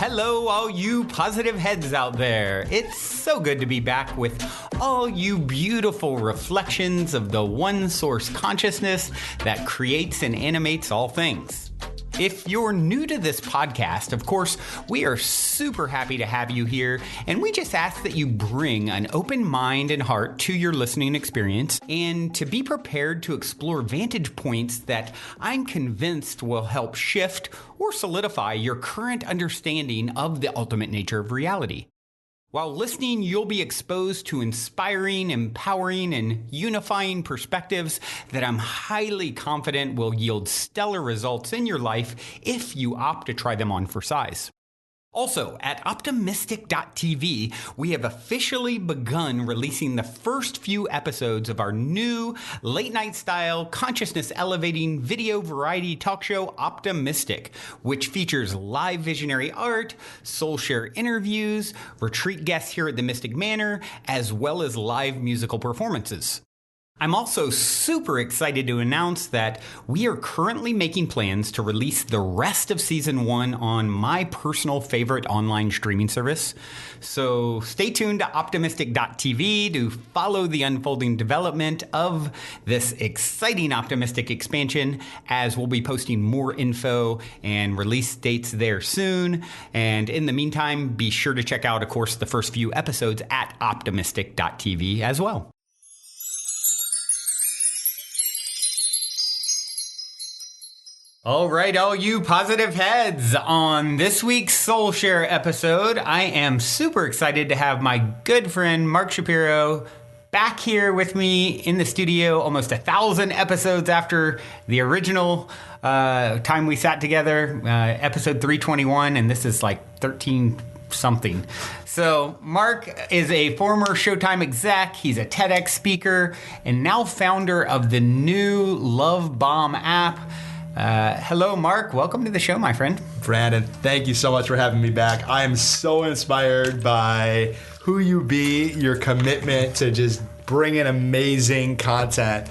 hello, all you positive heads out there. It's so good to be back with all you beautiful reflections of the one source consciousness that creates and animates all things. If you're new to this podcast, of course, we are super happy to have you here, and we just ask that you bring an open mind and heart to your listening experience and to be prepared to explore vantage points that I'm convinced will help shift or solidify your current understanding of the ultimate nature of reality. While listening, you'll be exposed to inspiring, empowering, and unifying perspectives that I'm highly confident will yield stellar results in your life if you opt to try them on for size. Also, at optimistic.tv, we have officially begun releasing the first few episodes of our new late-night style, consciousness-elevating video variety talk show, Optimistic, which features live visionary art, soul share interviews, retreat guests here at the Mystic Manor, as well as live musical performances. I'm also super excited to announce that we are currently making plans to release the rest of Season 1 on my personal favorite online streaming service. So stay tuned to optimistic.tv to follow the unfolding development of this exciting Optimistic expansion, as we'll be posting more info and release dates there soon. And in the meantime, be sure to check out, of course, the first few episodes at optimistic.tv as well. All right, all you positive heads. On this week's Soul Share episode, I am super excited to have my good friend Mark Shapiro back here with me in the studio almost 1,000 episodes after the original time we sat together, episode 321, and this is like 13 something. So Mark is a former Showtime exec. He's a Tedx speaker and now founder of the new LoveBomb app. Hello, Mark. Welcome to the show, my friend. Brandon, thank you so much for having me back. I am so inspired by who you be, your commitment to just bring in amazing content.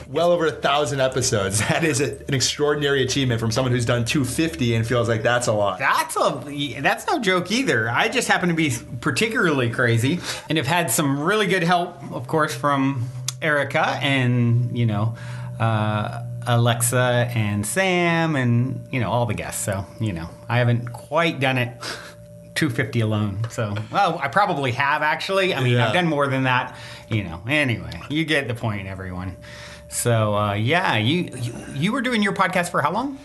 Well over 1,000 episodes. That is an extraordinary achievement from someone who's done 250 and feels like that's a lot. That's no joke either. I just happen to be particularly crazy and have had some really good help, of course, from Erica and, Alexa and Sam and, all the guests. So, I haven't quite done it 250 alone. So, well, I probably have actually. I've done more than that, Anyway, you get the point, everyone. So, you were doing your podcast for how long?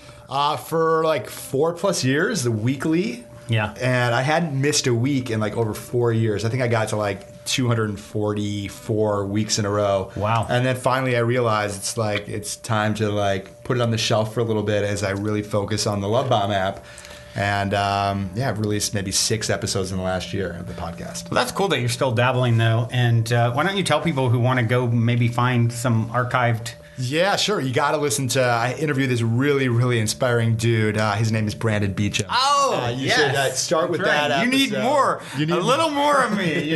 For like 4+ years, the weekly. Yeah. And I hadn't missed a week in like over 4 years. I think I got to like 244 weeks in a row. Wow. And then finally I realized it's time to put it on the shelf for a little bit as I really focus on the LoveBomb app. And I've released maybe 6 episodes in the last year of the podcast. Well, that's cool that you're still dabbling though. And why don't you tell people who want to go maybe find some archived... Yeah, sure. You got to listen to. I interviewed this really, really inspiring dude. His name is Brandon Beecham. Oh, you should start with that. You need more. You need a little more of me.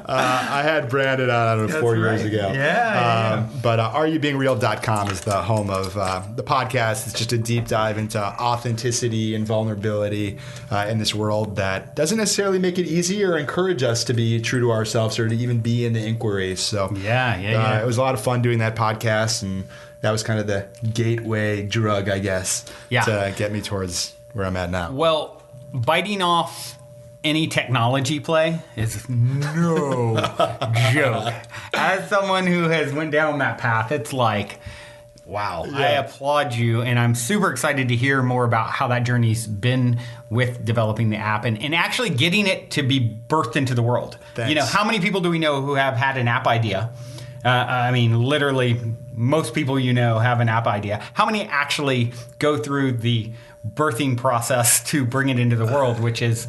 I had Brandon on 4 years ago. Yeah. But areyoubeingrreal.com is the home of the podcast. It's just a deep dive into authenticity and vulnerability in this world that doesn't necessarily make it easy or encourage us to be true to ourselves or to even be in the inquiry. So it was a lot of fun doing that podcast, and that was kind of the gateway drug, I guess, to get me towards where I'm at now. Well, biting off any technology play is no joke. As someone who has went down that path, it's like, wow, I applaud you, and I'm super excited to hear more about how that journey's been with developing the app and actually getting it to be birthed into the world. Thanks. How many people do we know who have had an app idea? Literally, most people have an app idea. How many actually go through the birthing process to bring it into the world, which is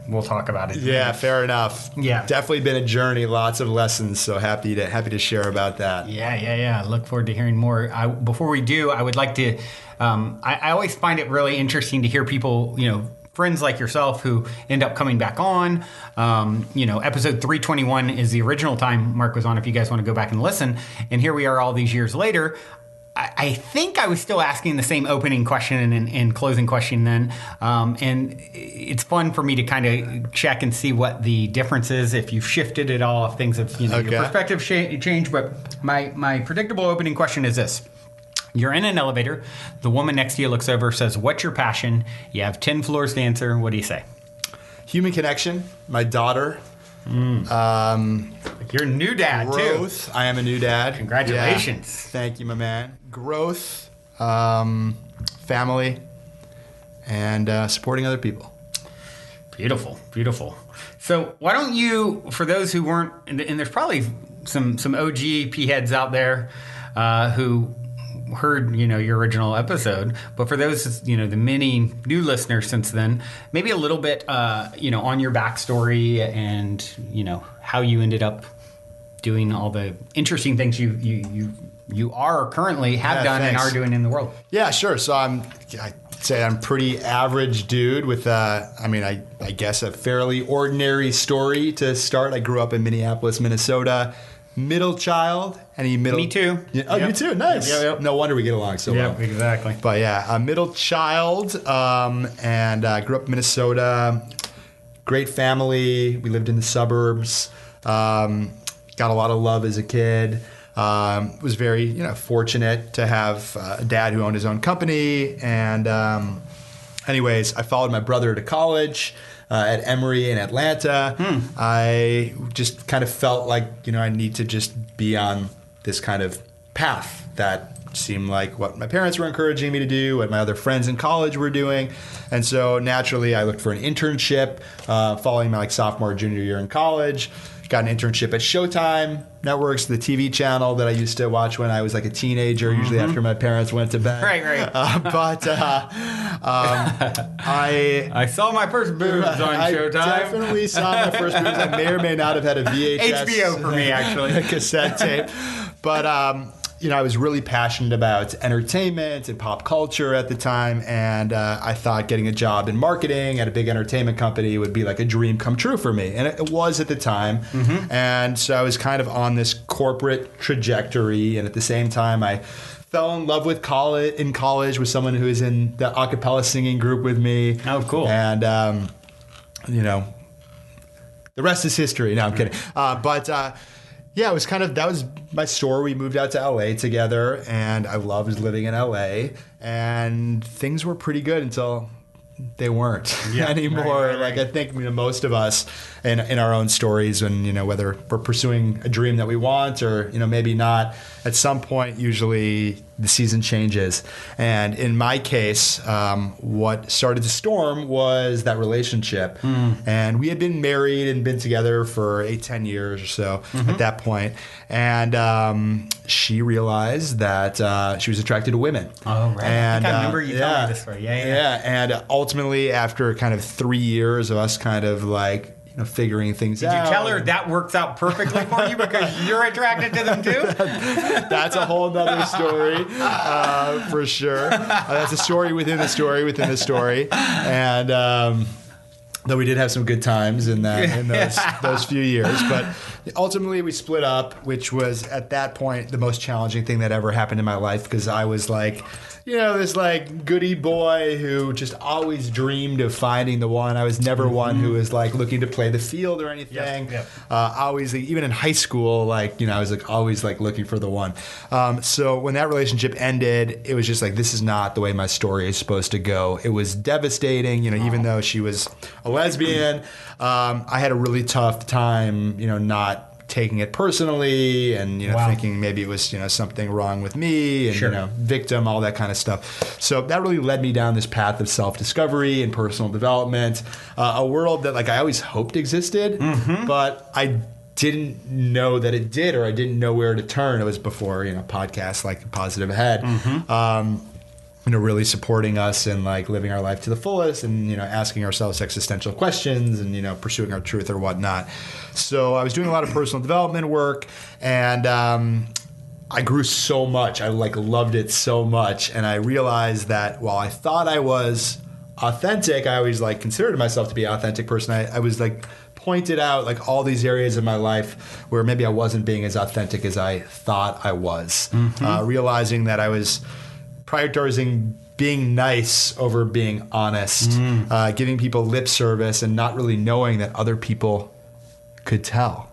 we'll talk about it. Yeah, fair enough. Yeah. Definitely been a journey, lots of lessons, so happy to share about that. Yeah. Look forward to hearing more. Before we do, I would like to, I always find it really interesting to hear people, friends like yourself who end up coming back on. Episode 321 is the original time Mark was on, if you guys want to go back and listen. And here we are all these years later. I think I was still asking the same opening question and closing question then. And it's fun for me to kind of check and see what the difference is, if you've shifted at all, if things have, your perspective changed. But my predictable opening question is this. You're in an elevator. The woman next to you looks over, says, "What's your passion?" You have 10 floors to answer. What do you say? Human connection. My daughter. You're a new dad, growth. too. I am a new dad. Congratulations. Yeah. Thank you, my man. Growth, family, and supporting other people. Beautiful, beautiful. So why don't you, for those who weren't, and there's probably some OG P-heads out there who heard, your original episode, but for those, the many new listeners since then, maybe a little bit, on your backstory and, how you ended up doing all the interesting things you are currently have done and are doing in the world. Yeah, sure. So I'd say I'm a pretty average dude with, I guess a fairly ordinary story to start. I grew up in Minneapolis, Minnesota. Middle child. Me too. Yeah. Oh, you too? Nice. Yep. No wonder we get along so well. Yeah, exactly. But yeah, a middle child, and grew up in Minnesota. Great family. We lived in the suburbs. Got a lot of love as a kid. Was very, fortunate to have a dad who owned his own company. And anyways, I followed my brother to college. At Emory in Atlanta. I just kind of felt like, I need to just be on this kind of path that seemed like what my parents were encouraging me to do, what my other friends in college were doing. And so naturally I looked for an internship following my sophomore, junior year in college. Got an internship at Showtime Networks, the TV channel that I used to watch when I was like a teenager, usually after my parents went to bed. Right. I saw my first boobs on Showtime. I definitely saw my first boobs. I may or may not have had a VHS. HBO for me, actually. Cassette tape. But, I was really passionate about entertainment and pop culture at the time, and I thought getting a job in marketing at a big entertainment company would be like a dream come true for me, and it was at the time. And so I was kind of on this corporate trajectory, and at the same time I fell in love with college with someone who was in the a cappella singing group with me. Oh, cool. And, the rest is history. No, I'm kidding. Yeah, it was that was my story. We moved out to LA together, and I loved living in LA, and things were pretty good until they weren't anymore. Right. Like I think most of us in our own stories, when whether we're pursuing a dream that we want or maybe not, at some point usually the season changes. And in my case, what started to storm was that relationship. And we had been married and been together for 8-10 years or so at that point. And she realized that she was attracted to women. Oh, right. And, I think I remember you telling me this story. Yeah. And ultimately, after kind of 3 years of us kind of like, figuring things out. Did you tell her that works out perfectly for you because you're attracted to them too? That's a whole nother story, for sure. That's a story within the story within the story. And though we did have some good times in those few years. But ultimately we split up, which was at that point the most challenging thing that ever happened in my life, because I was like, this like goody boy who just always dreamed of finding the one. I was never one who was like looking to play the field or anything. Always, even in high school, I was like always like looking for the one. So when that relationship ended, it was just like, this is not the way my story is supposed to go. It was devastating, even though she was a lesbian. I had a really tough time, not taking it personally and thinking maybe it was something wrong with me and victim, all that kind of stuff. So that really led me down this path of self-discovery and personal development, a world that I always hoped existed, but I didn't know that it did, or I didn't know where to turn. It was before podcasts like Positive Ahead. Really supporting us in living our life to the fullest and, asking ourselves existential questions and, pursuing our truth or whatnot. So I was doing a lot of personal development work, and I grew so much. I loved it so much. And I realized that while I thought I was authentic, I always considered myself to be an authentic person. I was pointed out like all these areas of my life where maybe I wasn't being as authentic as I thought I was. Realizing that I was prioritizing being nice over being honest, giving people lip service and not really knowing that other people could tell.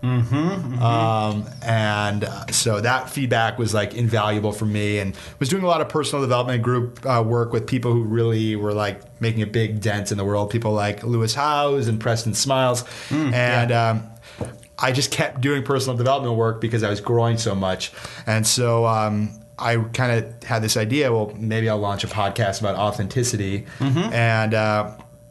So that feedback was like invaluable for me, and was doing a lot of personal development group work with people who really were like making a big dent in the world. People like Lewis Howes and Preston Smiles. I just kept doing personal development work because I was growing so much. And so I kind of had this idea, well, maybe I'll launch a podcast about authenticity. And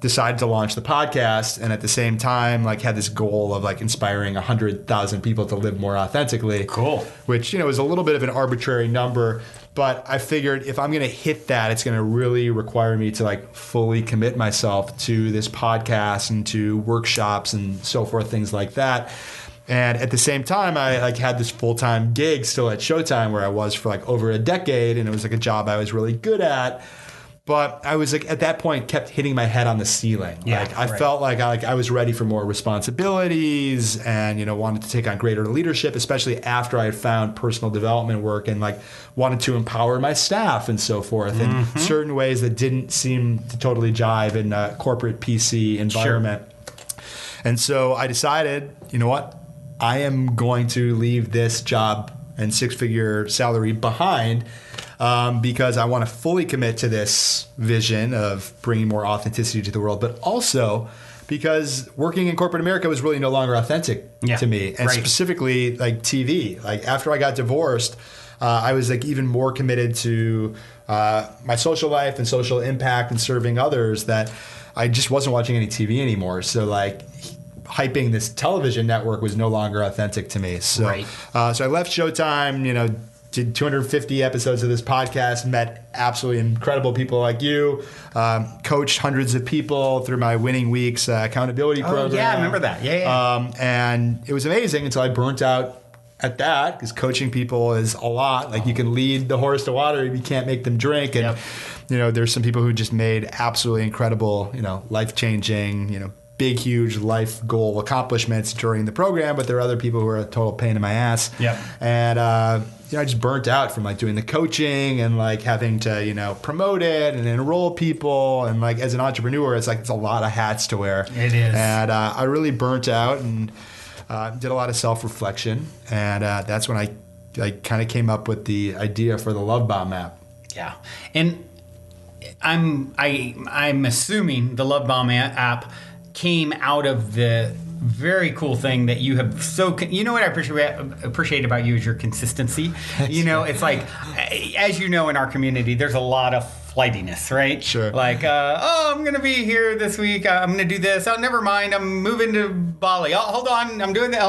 decided to launch the podcast, and at the same time like had this goal of like inspiring 100,000 people to live more authentically. Cool. Which, is a little bit of an arbitrary number, but I figured if I'm going to hit that, it's going to really require me to like fully commit myself to this podcast and to workshops and so forth, things like that. And at the same time, I like had this full-time gig still at Showtime where I was for like over a decade, and it was like a job I was really good at. But I was like, at that point, kept hitting my head on the ceiling. I felt like I was ready for more responsibilities and, wanted to take on greater leadership, especially after I had found personal development work and like wanted to empower my staff and so forth in certain ways that didn't seem to totally jive in a corporate PC environment. And so I decided, you know what? I am going to leave this job and six-figure salary behind because I want to fully commit to this vision of bringing more authenticity to the world, but also because working in corporate America was really no longer authentic to me, and specifically like TV. Like after I got divorced, I was like even more committed to my social life and social impact and serving others that I just wasn't watching any TV anymore. So like hyping this television network was no longer authentic to me. So, so I left Showtime, did 250 episodes of this podcast, met absolutely incredible people like you, coached hundreds of people through my Winning Weeks accountability program. Yeah, I remember that. And it was amazing until I burnt out at that, because coaching people is a lot. Like you can lead the horse to water, you can't make them drink. And, there's some people who just made absolutely incredible, life-changing, big, huge life goal accomplishments during the program, but there are other people who are a total pain in my ass. And I just burnt out from like doing the coaching and like having to promote it and enroll people, and like as an entrepreneur, it's a lot of hats to wear. It is. And I really burnt out and did a lot of self-reflection, and that's when I kind of came up with the idea for the LoveBomb app. Yeah, and I'm assuming the LoveBomb app came out of the very cool thing that you have what I appreciate about you is your consistency. It's like, as in our community, there's a lot of flightiness, right? Sure. Like, I'm going to be here this week. I'm going to do this. Oh, never mind. I'm moving to Bali. Oh, hold on. I'm doing that.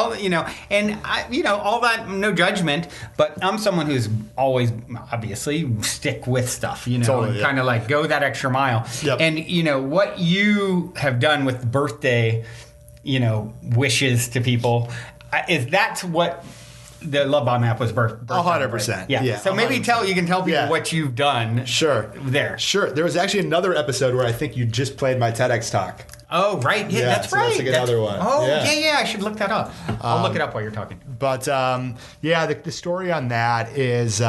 And all that, no judgment, but I'm someone who's always obviously stick with stuff, totally, and kind of like go that extra mile. Yep. And, what you have done with birthday, wishes to people, that's what the LoveBomb app was birthed. 100%. Right? Yeah. So 100%. maybe you can tell people what you've done. Sure. There. Sure. There was actually another episode where I think you just played my TEDx talk. Oh, right. Yeah, that's so right. That's like another one. Oh, yeah. I should look that up. I'll look it up while you're talking. But the story on that is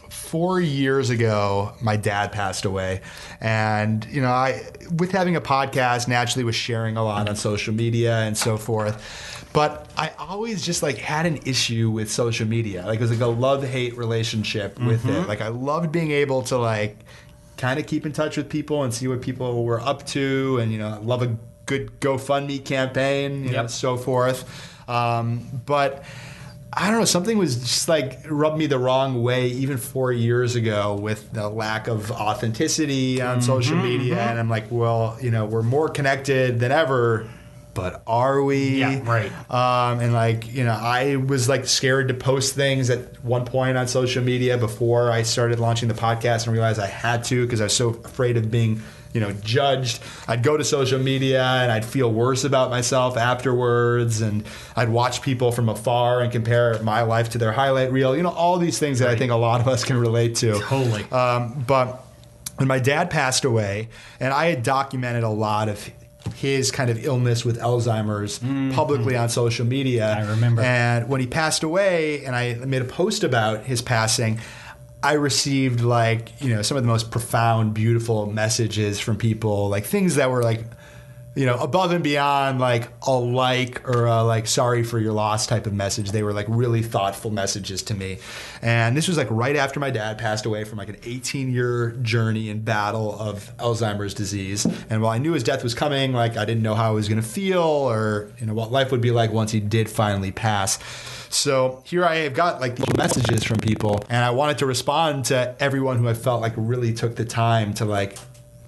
4 years ago, my dad passed away. And, I, with having a podcast, naturally was sharing a lot on social media and so forth. But I always just had an issue with social media. It was like a love-hate relationship with it. I loved being able to kind of keep in touch with people and see what people were up to, and I love a good GoFundMe campaign, so forth. But I don't know, something was just rubbed me the wrong way even 4 years ago with the lack of authenticity on social media. And I'm like, well, we're more connected than ever, but are we? Yeah, right. And I was scared to post things at one point on social media before I started launching the podcast, and realized I had to because I was so afraid of being judged. I'd go to social media and I'd feel worse about myself afterwards, and I'd watch people from afar and compare my life to their highlight reel. All these things that I think a lot of us can relate to. Totally. But when my dad passed away, and I had documented a lot of his kind of illness with Alzheimer's publicly on social media. I remember. And when he passed away, and I made a post about his passing, I received like, some of the most profound, beautiful messages from people, like things that were like, above and beyond like a like or a like sorry for your loss type of message. They were like really thoughtful messages to me. And this was like right after my dad passed away from like an 18-year journey and battle of Alzheimer's disease. And while I knew his death was coming, like I didn't know how I was going to feel or what life would be like once he did finally pass. So here I have got like little messages from people, and I wanted to respond to everyone who I felt like really took the time to like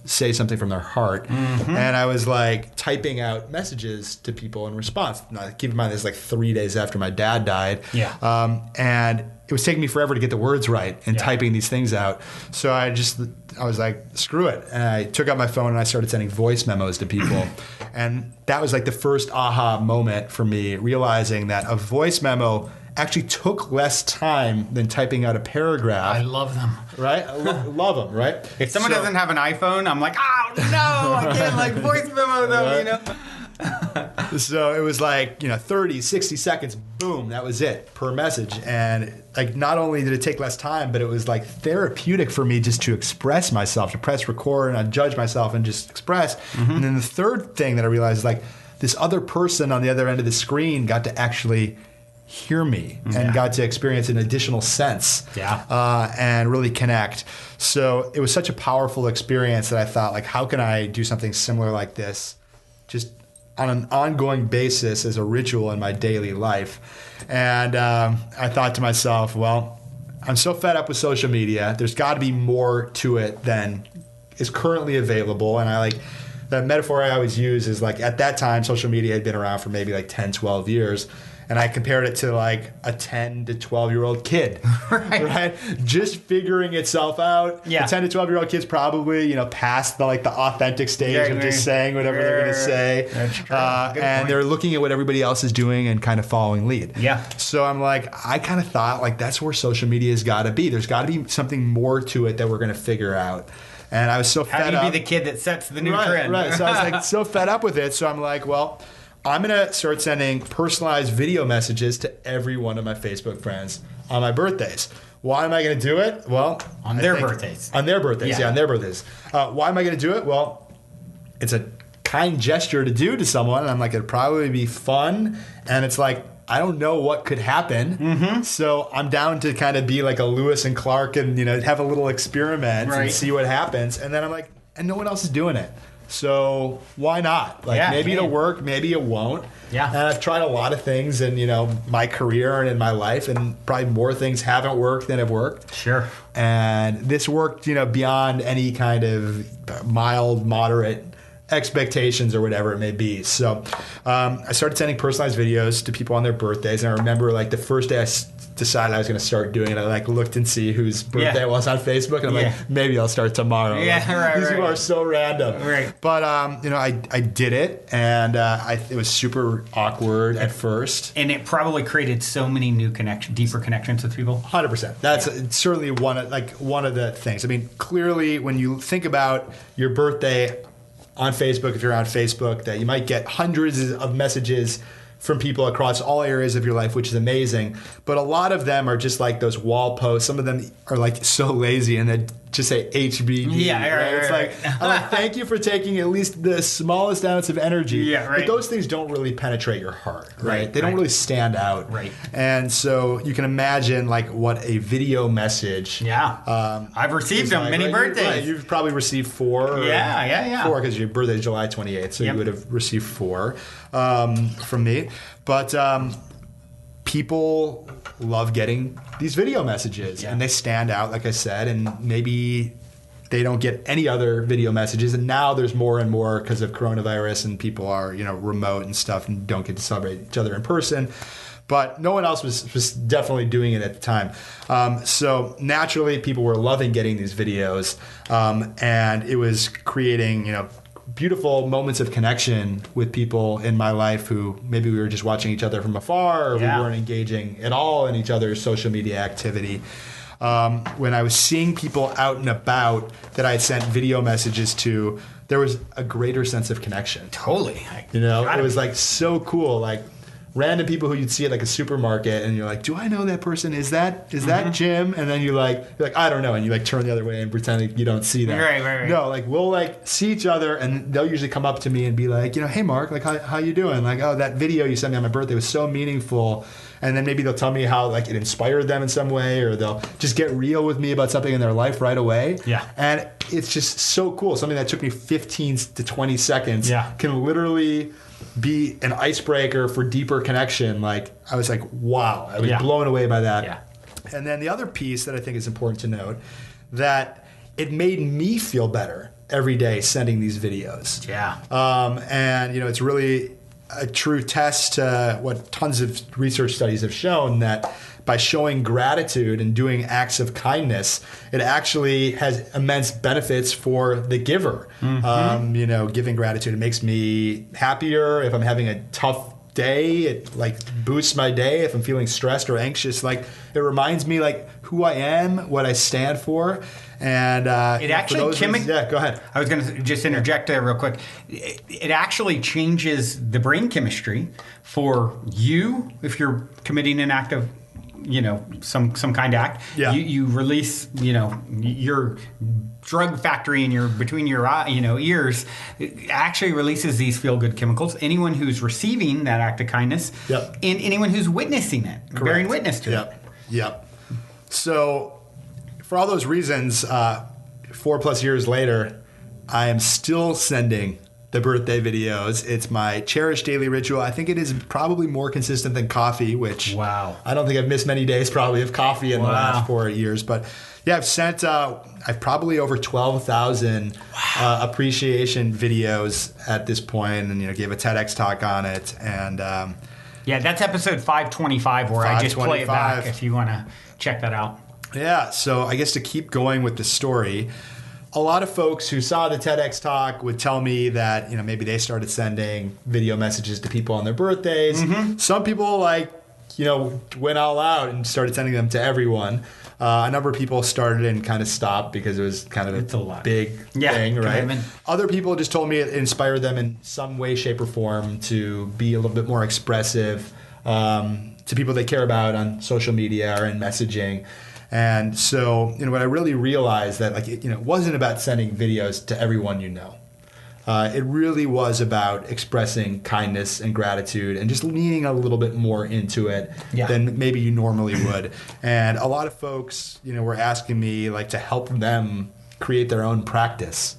say something from their heart. And I was like typing out messages to people in response. Now, keep in mind, this is like 3 days after my dad died. And it was taking me forever to get the words right and typing these things out. So I was like, screw it. And I took out my phone and I started sending voice memos to people. And that was like the first aha moment for me, realizing that a voice memo actually took less time than typing out a paragraph. I love them. Right? I love them, right? If someone doesn't have an iPhone, I'm like, oh no, I can't like voice memo them, So it was like, 30, 60 seconds, boom, that was it per message. And like not only did it take less time, but it was like therapeutic for me just to express myself, to press record and not judge myself and just express. And then the third thing that I realized is like this other person on the other end of the screen got to actually hear me and got to experience an additional sense and really connect. So it was such a powerful experience that I thought, like, how can I do something similar like this just on an ongoing basis as a ritual in my daily life? And I thought to myself, well, I'm so fed up with social media. There's got to be more to it than is currently available. And the metaphor I always use is like, at that time, social media had been around for maybe like 10, 12 years. And I compared it to like a 10 to 12-year-old kid, right? Just figuring itself out. The 10 to 12-year-old kid's probably, past the authentic stage of just saying whatever they're going to say. That's true. And they're looking at what everybody else is doing and kind of following lead. So I'm like, I kind of thought like that's where social media's got to be. There's got to be something more to it that we're going to figure out. And I was so fed up. How do you be the kid that sets the new trend? So I was like so fed up with it. So I'm like, well, I'm going to start sending personalized video messages to every one of my Facebook friends on my birthdays. Why am I going to do it? Well, on their birthdays. On their birthdays, on their birthdays. Why am I going to do it? Well, it's a kind gesture to do to someone. And I'm like, it'd probably be fun. And it's like, I don't know what could happen. So I'm down to kind of be like a Lewis and Clark and, have a little experiment and see what happens. And then I'm like, and no one else is doing it. So why not? Like maybe it'll work, maybe it won't. And I've tried a lot of things in, my career and in my life, and probably more things haven't worked than have worked. Sure. And this worked, beyond any kind of mild, moderate expectations or whatever it may be. So I started sending personalized videos to people on their birthdays. And I remember like the first day I decided I was going to start doing it, I like looked and see whose birthday it was on Facebook, and I'm like, maybe I'll start tomorrow. These people are so random. But I did it, and it was super awkward at first. And it probably created so many new deeper connections with people. 100%. That's certainly one of the things. I mean, clearly when you think about your birthday on Facebook, if you're on Facebook, that you might get hundreds of messages from people across all areas of your life, which is amazing. But a lot of them are just like those wall posts. Some of them are like so lazy and they just say HBD. It's like, I'm like, thank you for taking at least the smallest ounce of energy. But those things don't really penetrate your heart, right? They don't really stand out. And so you can imagine like what a video message. I've received them many birthdays. You've probably received 4. 4 because your birthday is July 28th. So you would have received 4 from me. But people love getting these video messages and they stand out, like I said, and maybe they don't get any other video messages. And now there's more and more because of coronavirus and people are, remote and stuff and don't get to celebrate each other in person. But no one else was definitely doing it at the time. So naturally, people were loving getting these videos. And it was creating, beautiful moments of connection with people in my life who maybe we were just watching each other from afar or we weren't engaging at all in each other's social media activity. When I was seeing people out and about that I had sent video messages to, there was a greater sense of connection. Totally. You know, it was like so cool. Like random people who you'd see at like a supermarket, and you're like, do I know that person? Is that Jim? And then you're like, I don't know. And you like turn the other way and pretend like you don't see them. Right. No, like we'll like see each other, and they'll usually come up to me and be like, hey Mark, like how you doing? Like, oh, that video you sent me on my birthday was so meaningful. And then maybe they'll tell me how like it inspired them in some way, or they'll just get real with me about something in their life right away. Yeah. And it's just so cool. Something that took me 15 to 20 seconds can literally be an icebreaker for deeper connection. Like I was like, wow, I was blown away by that. Yeah. And then the other piece that I think is important to note, that it made me feel better every day sending these videos. Yeah. And it's really a true test to what tons of research studies have shown, that by showing gratitude and doing acts of kindness, it actually has immense benefits for the giver. Giving gratitude, it makes me happier. If I'm having a tough day, it like boosts my day. If I'm feeling stressed or anxious, like it reminds me like who I am, what I stand for. And it actually go ahead. I was going to just interject there real quick. It actually changes the brain chemistry for you if you're committing an act of, some kind of act. Yeah. You release, your drug factory between your ears. It actually releases these feel good chemicals. Anyone who's receiving that act of kindness, and anyone who's witnessing it, bearing witness to it. Yep. So, for all those reasons, 4+ years later, I am still sending the birthday videos. It's my cherished daily ritual. I think it is probably more consistent than coffee, which I don't think I've missed many days probably of coffee in the last 4 years. But yeah, I've probably over 12,000 appreciation videos at this point, and gave a TEDx talk on it. And that's episode 525 where I just play it back if you want to check that out. Yeah, so I guess to keep going with the story, a lot of folks who saw the TEDx talk would tell me that, maybe they started sending video messages to people on their birthdays. Some people went all out and started sending them to everyone. A number of people started and kind of stopped because it was kind of a big thing, right? Other people just told me it inspired them in some way, shape, or form to be a little bit more expressive to people they care about on social media or in messaging. And so, what I really realized that it wasn't about sending videos to everyone you know. It really was about expressing kindness and gratitude and just leaning a little bit more into it than maybe you normally would. And a lot of folks, were asking me to help them create their own practice.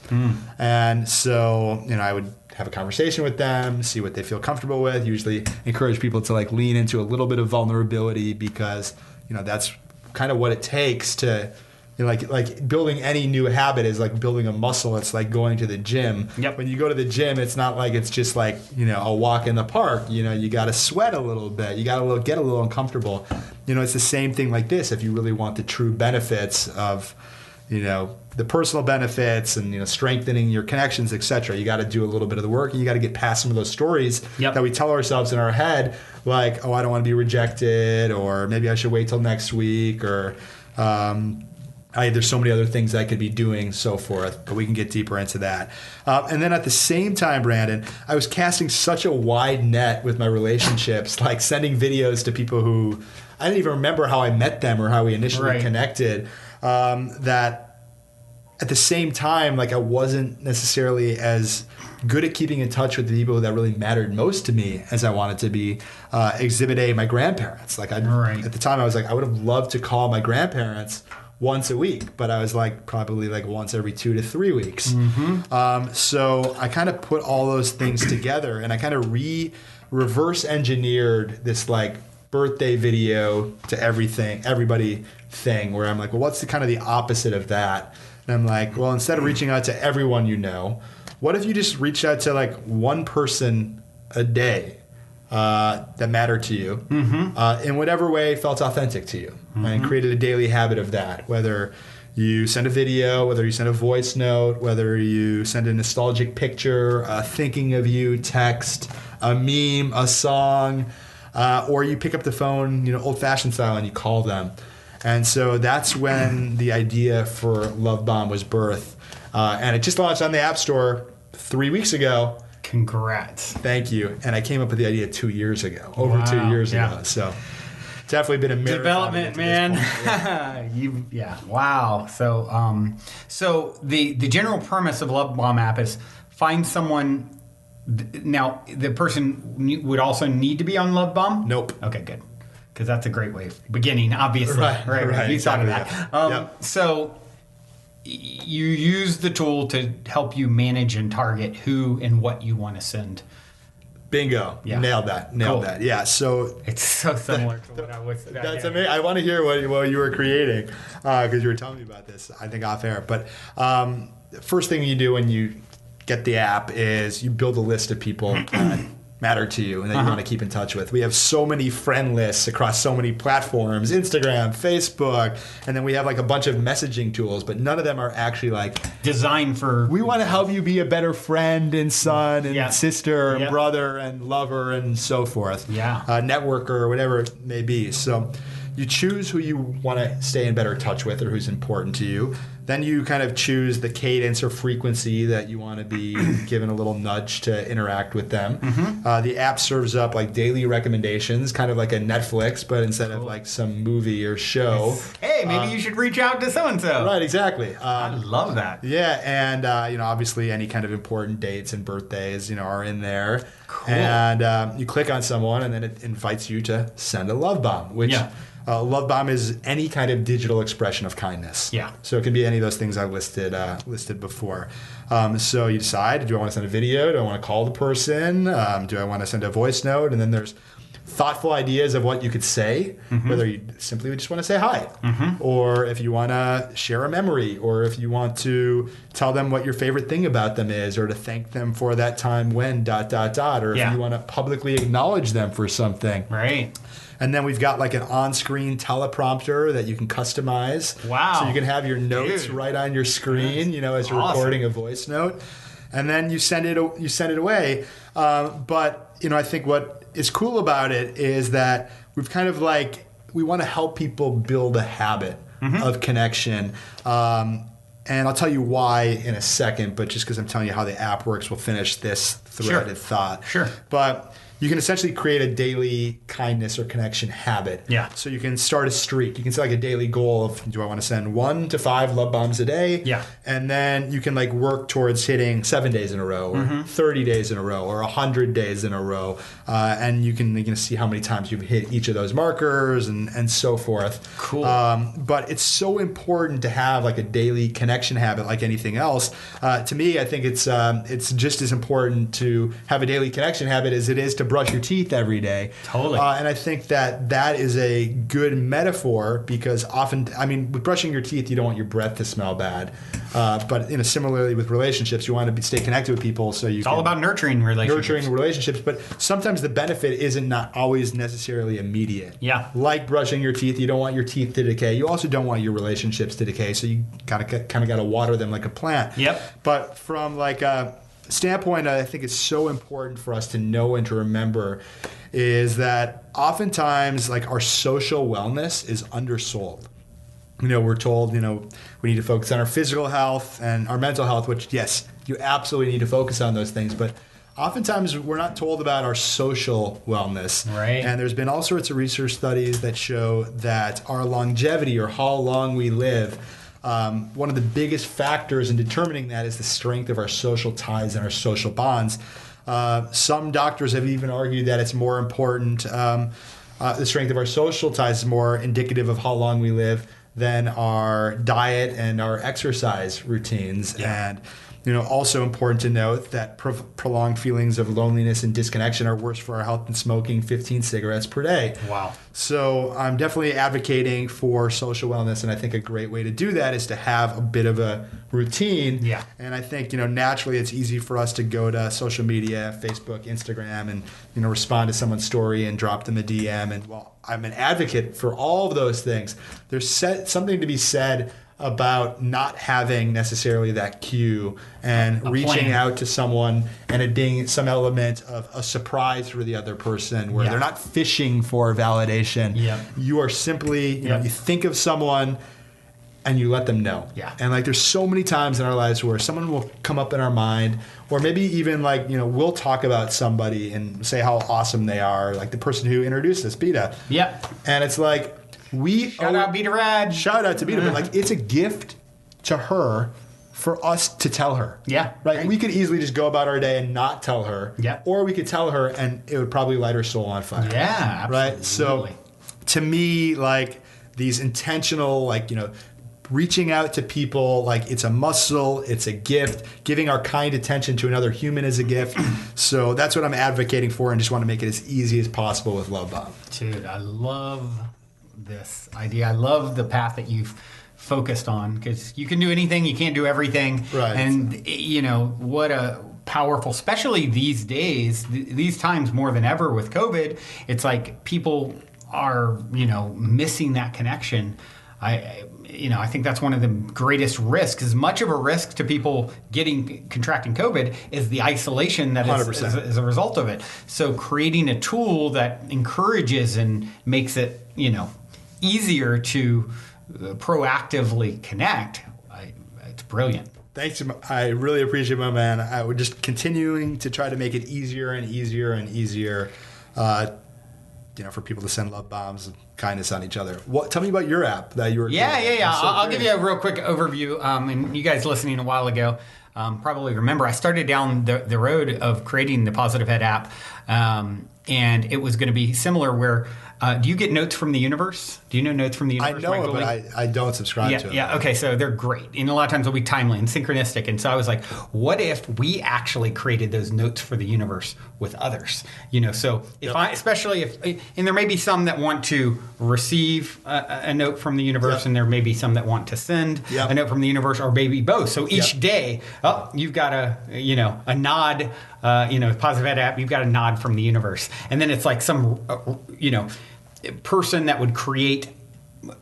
And so, I would have a conversation with them, see what they feel comfortable with, usually encourage people to lean into a little bit of vulnerability because, that's kind of what it takes to like building any new habit is like building a muscle. It's like going to the gym. When you go to the gym, it's not like it's just like a walk in the park. You got to sweat a little bit. You got to get a little uncomfortable. It's the same thing like this. If you really want the true benefits of the personal benefits and strengthening your connections, etc., you got to do a little bit of the work, and you got to get past some of those stories that we tell ourselves in our head, like, oh, I don't want to be rejected, or maybe I should wait till next week, or there's so many other things I could be doing, so forth. But we can get deeper into that. And then at the same time, Brandon, I was casting such a wide net with my relationships, like sending videos to people who I didn't even remember how I met them or how we initially connected. That at the same time, I wasn't necessarily as good at keeping in touch with the people that really mattered most to me as I wanted to be. Exhibit A, my grandparents. At the time, I was I would have loved to call my grandparents once a week, but I was probably once every 2 to 3 weeks. So I kind of put all those things together, and I kind of reverse engineered this birthday video to everybody thing, where I'm well, what's the opposit of that? And I'm well, instead of reaching out to everyone what if you just reached out to one person a day that mattered to you in whatever way felt authentic to you, and created a daily habit of that, whether you send a video, whether you send a voice note, whether you send a nostalgic picture, a thinking of you text, a meme, a song, or you pick up the phone, old-fashioned style, and you call them. And so that's when the idea for LoveBomb was birthed. And it just launched on the App Store 3 weeks ago. Congrats. Thank you. And I came up with the idea 2 years ago, over 2 years ago. So definitely been a marathon development, man. Wow. So the general premise of LoveBomb app is find someone. Now, the person would also need to be on LoveBomb? Nope. Okay, good. Because that's a great way of beginning, obviously. Right. You thought of that. So you use the tool to help you manage and target who and what you want to send. Bingo. Yeah. Nailed that. That. Yeah. So it's so similar to what I was. That's amazing. I want to hear what you were creating because you were telling me about this, I think, off air. But the first thing you do when you get the app is you build a list of people that matter to you and that you want to keep in touch with. We have so many friend lists across so many platforms, Instagram, Facebook, and then we have like a bunch of messaging tools, but none of them are actually like designed for... We want to help you be a better friend and son and sister and brother and lover and so forth. Networker or whatever it may be. So you choose who you want to stay in better touch with or who's important to you. Then you kind of choose the cadence or frequency that you want to be given a little nudge to interact with them. The app serves up like daily recommendations, kind of like a Netflix, but instead of like some movie or show. Hey, maybe you should reach out to so-and-so. Right, exactly. I love that. Yeah, and obviously any kind of important dates and birthdays, are in there. Cool. And you click on someone, and then it invites you to send a love bomb, which... LoveBomb is any kind of digital expression of kindness. So it can be any of those things I listed before. So you decide, do I want to send a video? Do I want to call the person? Do I want to send a voice note? And then there's thoughtful ideas of what you could say, whether you simply just want to say hi, or if you want to share a memory, or if you want to tell them what your favorite thing about them is, or to thank them for that time when ... or if you want to publicly acknowledge them for something. Right. And then we've got like an on-screen teleprompter that you can customize. Wow. So you can have your notes right on your screen, as you're recording a voice note. And then you send it away. But, I think what is cool about it is that we've kind of we want to help people build a habit of connection. And I'll tell you why in a second, but just because I'm telling you how the app works, we'll finish this threaded thought. Sure. But you can essentially create a daily kindness or connection habit. So you can start a streak. You can set like a daily goal of, do I want to send 1 to 5 love bombs a day? And then you can work towards hitting 7 days in a row, or 30 days in a row, or 100 days in a row. And you can see how many times you've hit each of those markers and so forth. Cool. But it's so important to have like a daily connection habit like anything else. To me, I think it's just as important to have a daily connection habit as it is to brush your teeth every day. Totally. And I think that is a good metaphor because often, with brushing your teeth, you don't want your breath to smell bad. But similarly with relationships, you want to stay connected with people so you. It's all about nurturing relationships. But sometimes the benefit isn't not always necessarily immediate. Like brushing your teeth, you don't want your teeth to decay. You also don't want your relationships to decay. So you kind of got to water them like a plant. But from a standpoint, I think it's so important for us to know and to remember is that oftentimes our social wellness is undersold. We're told, we need to focus on our physical health and our mental health, which, yes, you absolutely need to focus on those things. But oftentimes we're not told about our social wellness. Right. And there's been all sorts of research studies that show that our longevity or how long we live, one of the biggest factors in determining that is the strength of our social ties and our social bonds. Some doctors have even argued that it's more important, the strength of our social ties is more indicative of how long we live than our diet and our exercise routines. And also important to note that prolonged feelings of loneliness and disconnection are worse for our health than smoking 15 cigarettes per day. Wow. So I'm definitely advocating for social wellness, and I think a great way to do that is to have a bit of a routine. And I think, naturally it's easy for us to go to social media, Facebook, Instagram, and, respond to someone's story and drop them a DM. And while I'm an advocate for all of those things, there's something to be said about not having necessarily that cue and reaching out to someone and it being some element of a surprise for the other person where they're not fishing for validation. You are simply, you think of someone and you let them know. Yeah. And like there's so many times in our lives where someone will come up in our mind, or maybe even like, we'll talk about somebody and say how awesome they are, like the person who introduced us, Beta. Yeah. And it's like Shout out Beta Rad. Shout out to Beta, but like it's a gift to her for us to tell her. Yeah. Right? We could easily just go about our day and not tell her. Yeah. Or we could tell her and it would probably light her soul on fire. Yeah, absolutely. Right? So to me, like these intentional, like, reaching out to people, like it's a muscle, it's a gift. Giving our kind attention to another human is a gift. So that's what I'm advocating for, and just want to make it as easy as possible with LoveBomb. Dude, I love this idea. I love the path that you've focused on, because you can do anything, you can't do everything. Right. And, what a powerful, especially these days, these times more than ever with COVID, it's like people are, missing that connection. I think that's one of the greatest risks. As much of a risk to people contracting COVID is the isolation that is a result of it. So creating a tool that encourages and makes it, easier to proactively connect, it's brilliant. Thanks. I really appreciate it, my man. I would just continuing to try to make it easier and easier and easier, for people to send love bombs and kindness on each other. Tell me about your app that you were. Yeah. I'll give you a real quick overview. And you guys listening a while ago probably remember I started down the road of creating the Positive Head app, and it was going to be similar where. Do you get Notes from the Universe? Do you know Notes from the Universe? I know it, but I don't subscribe to it. Yeah, okay, so they're great. And a lot of times they'll be timely and synchronistic. And so I was like, what if we actually created those Notes for the Universe with others? So if and there may be some that want to receive a note from the universe, and there may be some that want to send a note from the universe, or maybe both. So each day, you've got a nod, Positive Ed app, you've got a nod from the universe. And then it's like some, person that would create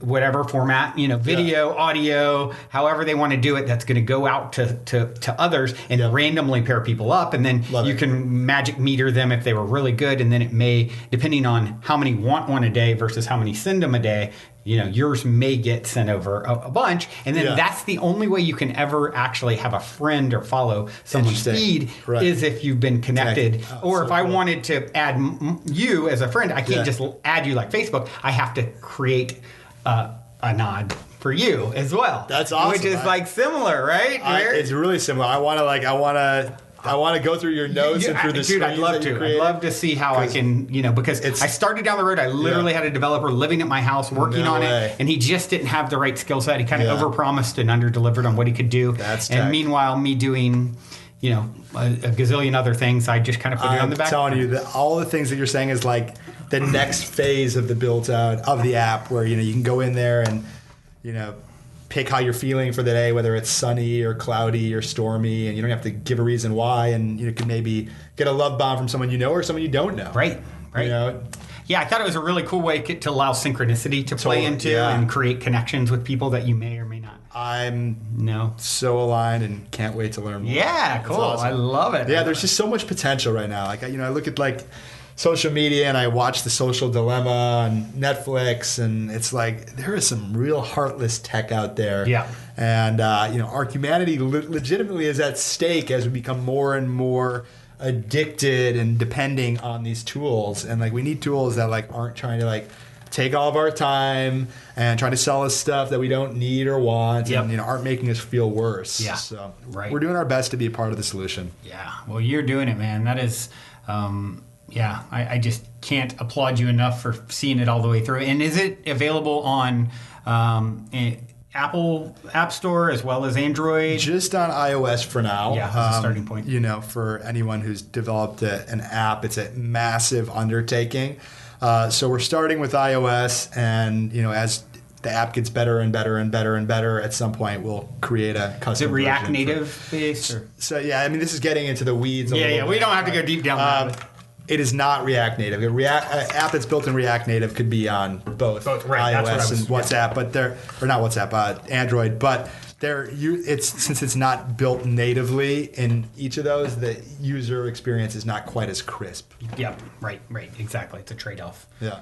whatever format, video, audio, however they want to do it, that's going to go out to others and randomly pair people up. And then you can magic meter them if they were really good. And then it may, depending on how many want one a day versus how many send them a day, yours may get sent over a bunch. And then that's the only way you can ever actually have a friend or follow someone's feed is if you've been connected. Or if I wanted to add you as a friend, I can't just add you like Facebook. I have to create a nod for you as well. That's awesome. Which is like similar, right? It's really similar. I want to go through your notes and through the screens. Dude, I'd love to. I'd love to see how I can, because I started down the road. I literally had a developer living at my house working on it, and he just didn't have the right skill set. He kind of overpromised and underdelivered on what he could do. And meanwhile, me doing, a gazillion other things, I just kind of put it on the back. I'm telling you that all the things that you're saying is like the next phase of the build out of the app, where you can go in there and pick how you're feeling for the day, whether it's sunny or cloudy or stormy, and you don't have to give a reason why, and you can maybe get a love bomb from someone you know or someone you don't know. Right. Yeah, I thought it was a really cool way to allow synchronicity to play into and create connections with people that you may or may not. I'm so aligned and can't wait to learn more. Yeah, cool. Awesome. I love it. Yeah, there's just so much potential right now. Like, I look at like social media and I watch The Social Dilemma on Netflix, and it's like there is some real heartless tech out there. Yeah. And, our humanity legitimately is at stake as we become more and more addicted and depending on these tools. And like we need tools that like aren't trying to like take all of our time and trying to sell us stuff that we don't need or want, and aren't making us feel worse. Yeah. So we're doing our best to be a part of the solution. Yeah. Well, you're doing it, man. That is I just can't applaud you enough for seeing it all the way through. And is it available on Apple App Store as well as Android? Just on iOS for now. Yeah, that's a starting point. For anyone who's developed an app, it's a massive undertaking. So we're starting with iOS, and as the app gets better and better and better and better, at some point we'll create a custom version. Is it React Native based? So yeah, this is getting into the weeds. Yeah, we don't have to go deep down that. It is not React Native. An app that's built in React Native could be on both iOS and WhatsApp, but Android. But since it's not built natively in each of those, the user experience is not quite as crisp. Yep, right, exactly. It's a trade-off. Yeah.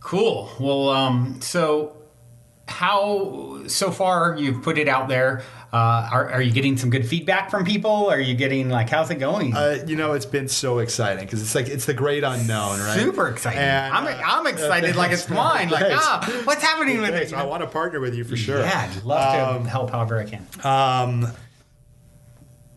Cool. Well, so how so far you've put it out there? Are you getting some good feedback from people? Are you getting like, how's it going? It's been so exciting because it's the great unknown, right? Super exciting. And, I'm excited like it's mine. Like, what's happening with it? I want to partner with you for sure. Yeah, I'd love to help however I can.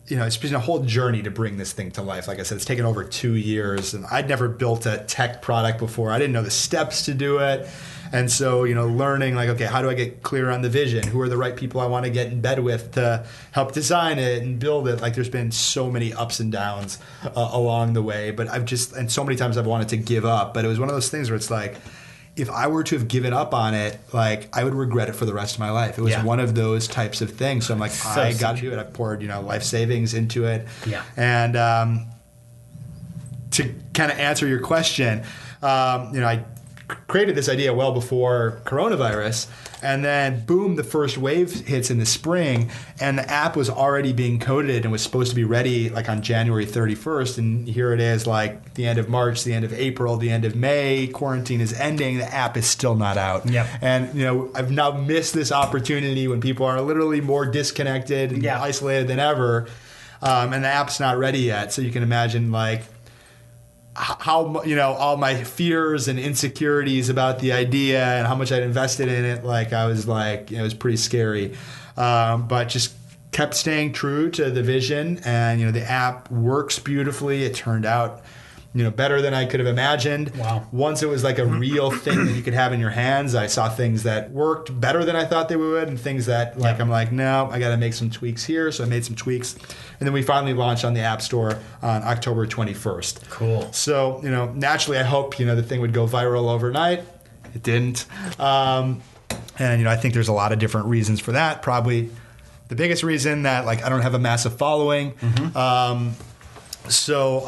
It's been a whole journey to bring this thing to life. Like I said, it's taken over 2 years, and I'd never built a tech product before. I didn't know the steps to do it. And so, learning like, okay, how do I get clear on the vision? Who are the right people I want to get in bed with to help design it and build it? Like, there's been so many ups and downs along the way, but and so many times I've wanted to give up. But it was one of those things where it's like, if I were to have given up on it, like, I would regret it for the rest of my life. It was one of those types of things. So I'm like, I got to do it. I've poured, life savings into it. Yeah. And to kind of answer your question, I created this idea well before coronavirus, and then boom, the first wave hits in the spring, and the app was already being coded and was supposed to be ready like on January 31st, and here it is like the end of March, the end of April, the end of May, quarantine is ending, the app is still not out. Yep. And I've now missed this opportunity when people are literally more disconnected and isolated than ever, and the app's not ready yet. So you can imagine like how all my fears and insecurities about the idea and how much I'd invested in it, like I was like, it was pretty scary, but just kept staying true to the vision, and the app works beautifully. It turned out better than I could have imagined. Wow. Once it was like a real thing that you could have in your hands, I saw things that worked better than I thought they would, and things that like I'm like, no, I got to make some tweaks here. So I made some tweaks, and then we finally launched on the App Store on October 21st. Cool. So naturally, I hope the thing would go viral overnight. It didn't, and I think there's a lot of different reasons for that. Probably the biggest reason that like I don't have a massive following. Mm-hmm. So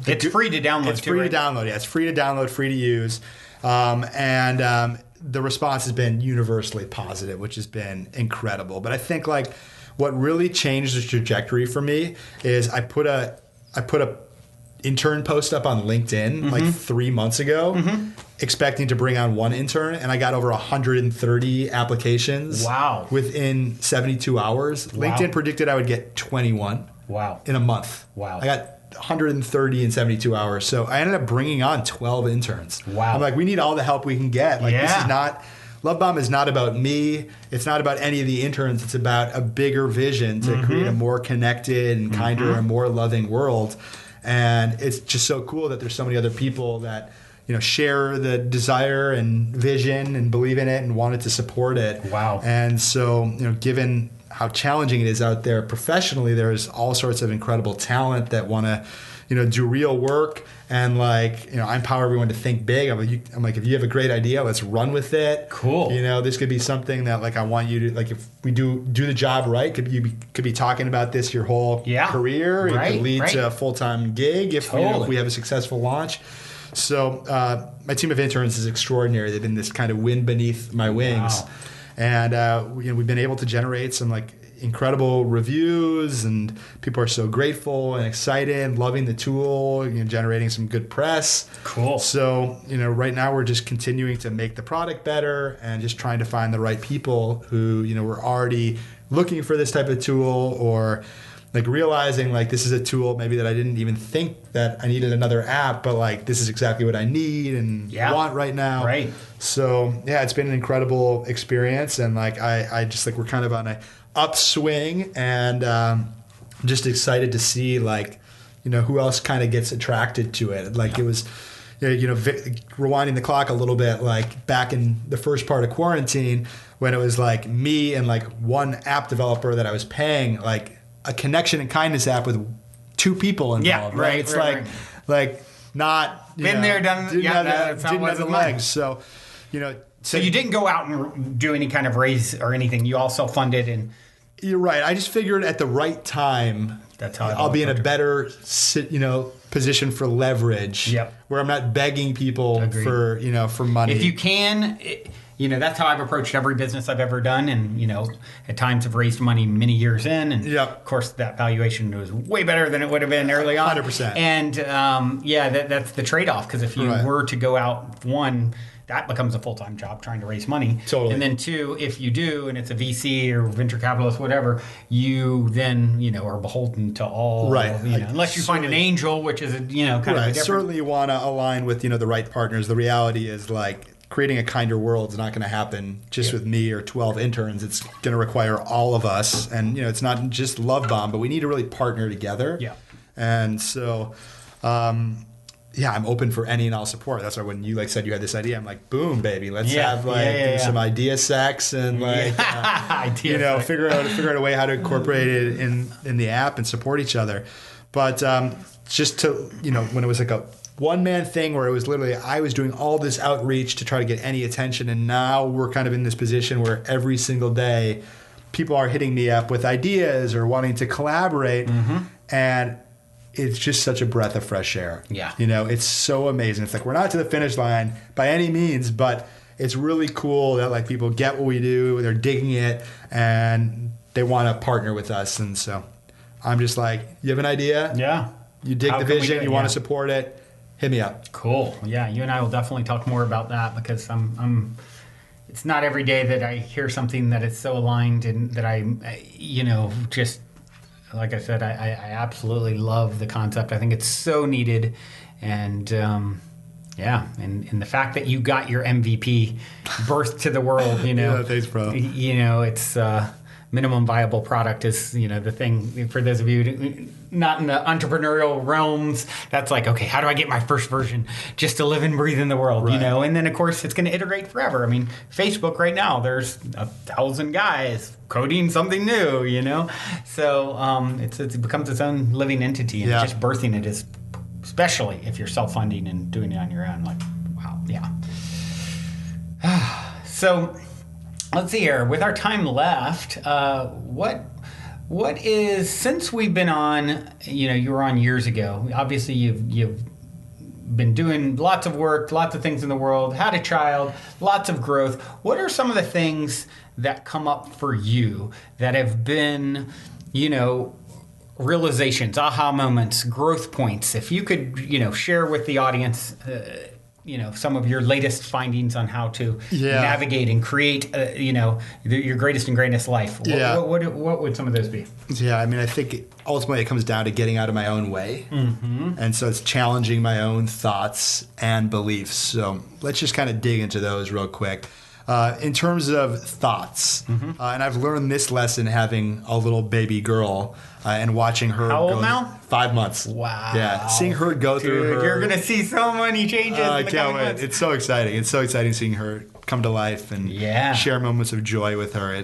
it's free to download. It's free to download. Yeah, it's free to download, free to use, and the response has been universally positive, which has been incredible. But I think like what really changed the trajectory for me is I put a intern post up on LinkedIn like 3 months ago, expecting to bring on one intern, and I got over 130 applications. Wow! Within 72 hours, LinkedIn predicted I would get 21. Wow. In a month. Wow. I got 130 in 72 hours. So I ended up bringing on 12 interns. Wow. I'm like, we need all the help we can get. Like, this is not, LoveBomb is not about me. It's not about any of the interns. It's about a bigger vision to create a more connected and kinder and more loving world. And it's just so cool that there's so many other people that, share the desire and vision and believe in it and wanted to support it. Wow. And so, given how challenging it is out there professionally, there's all sorts of incredible talent that want to, do real work and I empower everyone to think big. I'm like, if you have a great idea, let's run with it. Cool. This could be something that like I want you to like. If we do the job right, you could be talking about this your whole career. It could lead to a full-time gig if we have a successful launch. So my team of interns is extraordinary. They've been this kind of wind beneath my wings. Wow. And we've been able to generate some like incredible reviews, and people are so grateful and excited, loving the tool, generating some good press. Cool. So right now we're just continuing to make the product better and just trying to find the right people who were already looking for this type of tool, or like realizing like this is a tool maybe that I didn't even think that I needed another app, but like this is exactly what I need and want right now. Right. So it's been an incredible experience, and like I just like we're kind of on a upswing, and just excited to see like who else kind of gets attracted to it. Like it was rewinding the clock a little bit, like back in the first part of quarantine when it was like me and like one app developer that I was paying like a connection and kindness app with 2 people involved. Right. It's like not been there, done. Didn't have the legs. So so you didn't go out and do any kind of raise or anything. You all self-funded, and you're right. I just figured at the right time, that's how I'll be in a better position for leverage. Yep. Where I'm not begging people Agreed. for money. If you can. That's how I've approached every business I've ever done, and at times have raised money many years in, and of course that valuation was way better than it would have been early on. 100%. And that's the trade-off, because if you were to go out that becomes a full-time job trying to raise money. Totally. And then 2, if you do, and it's a VC or venture capitalist, whatever, you then, are beholden to all, Right. Unless you find an angel, which is, kind of a different. Certainly you want to align with, the right partners. The reality is creating a kinder world is not going to happen just with me or 12 interns. It's going to require all of us. And, it's not just LoveBomb, but we need to really partner together. Yeah. And so, I'm open for any and all support. That's why when you said you had this idea, I'm like, boom, baby, let's have some idea sex and figure out a way how to incorporate it in the app and support each other. But just to, when it was a one-man thing where it was literally I was doing all this outreach to try to get any attention, and now we're kind of in this position where every single day people are hitting me up with ideas or wanting to collaborate, and it's just such a breath of fresh air. Yeah. It's so amazing. It's we're not to the finish line by any means, but it's really cool that people get what we do, they're digging it, and they want to partner with us. And so I'm just you have an idea? Yeah. You dig the vision, you want to support it, hit me up. Cool. Yeah, you and I will definitely talk more about that because I'm it's not every day that I hear something that is so aligned and that I just like I said, I absolutely love the concept. I think it's so needed. And and the fact that you got your MVP birthed to the world, Yeah, thanks, bro. It's minimum viable product is, the thing for those of you not in the entrepreneurial realms. That's okay, how do I get my first version just to live and breathe in the world, Right. And then, of course, it's going to iterate forever. I mean, Facebook right now, there's 1,000 guys coding something new, So it becomes its own living entity, and just birthing it is, especially if you're self-funding and doing it on your own, wow, yeah. So let's see here. With our time left, what is, since we've been on, you were on years ago. Obviously, you've been doing lots of work, lots of things in the world, had a child, lots of growth. What are some of the things that come up for you that have been, realizations, aha moments, growth points? If you could, share with the audience, some of your latest findings on how to navigate and create, your greatest and greatest life. What would some of those be? Yeah, I mean, I think ultimately it comes down to getting out of my own way. And so it's challenging my own thoughts and beliefs. So let's just kind of dig into those real quick. In terms of thoughts, and I've learned this lesson having a little baby girl and watching her. How old now? 5 months. Wow. Yeah, seeing her go through her. You're going to see so many changes in the I can't coming wait. months. It's so exciting. It's so exciting seeing her come to life and share moments of joy with her.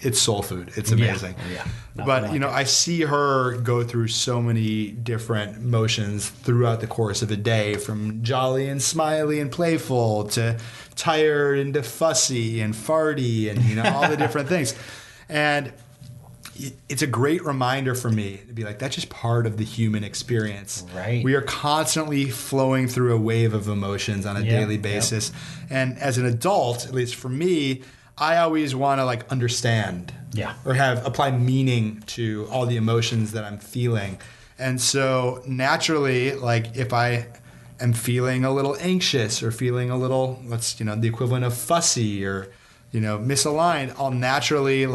It's soul food. It's amazing. Yeah. But, I see her go through so many different motions throughout the course of a day, from jolly and smiley and playful to tired and to fussy and farty and, all the different things. And it's a great reminder for me to be that's just part of the human experience. Right. We are constantly flowing through a wave of emotions on a daily basis. And as an adult, at least for me, I always want to understand or apply meaning to all the emotions that I'm feeling. And so naturally, if I am feeling a little anxious or feeling a little, the equivalent of fussy or, misaligned, I'll naturally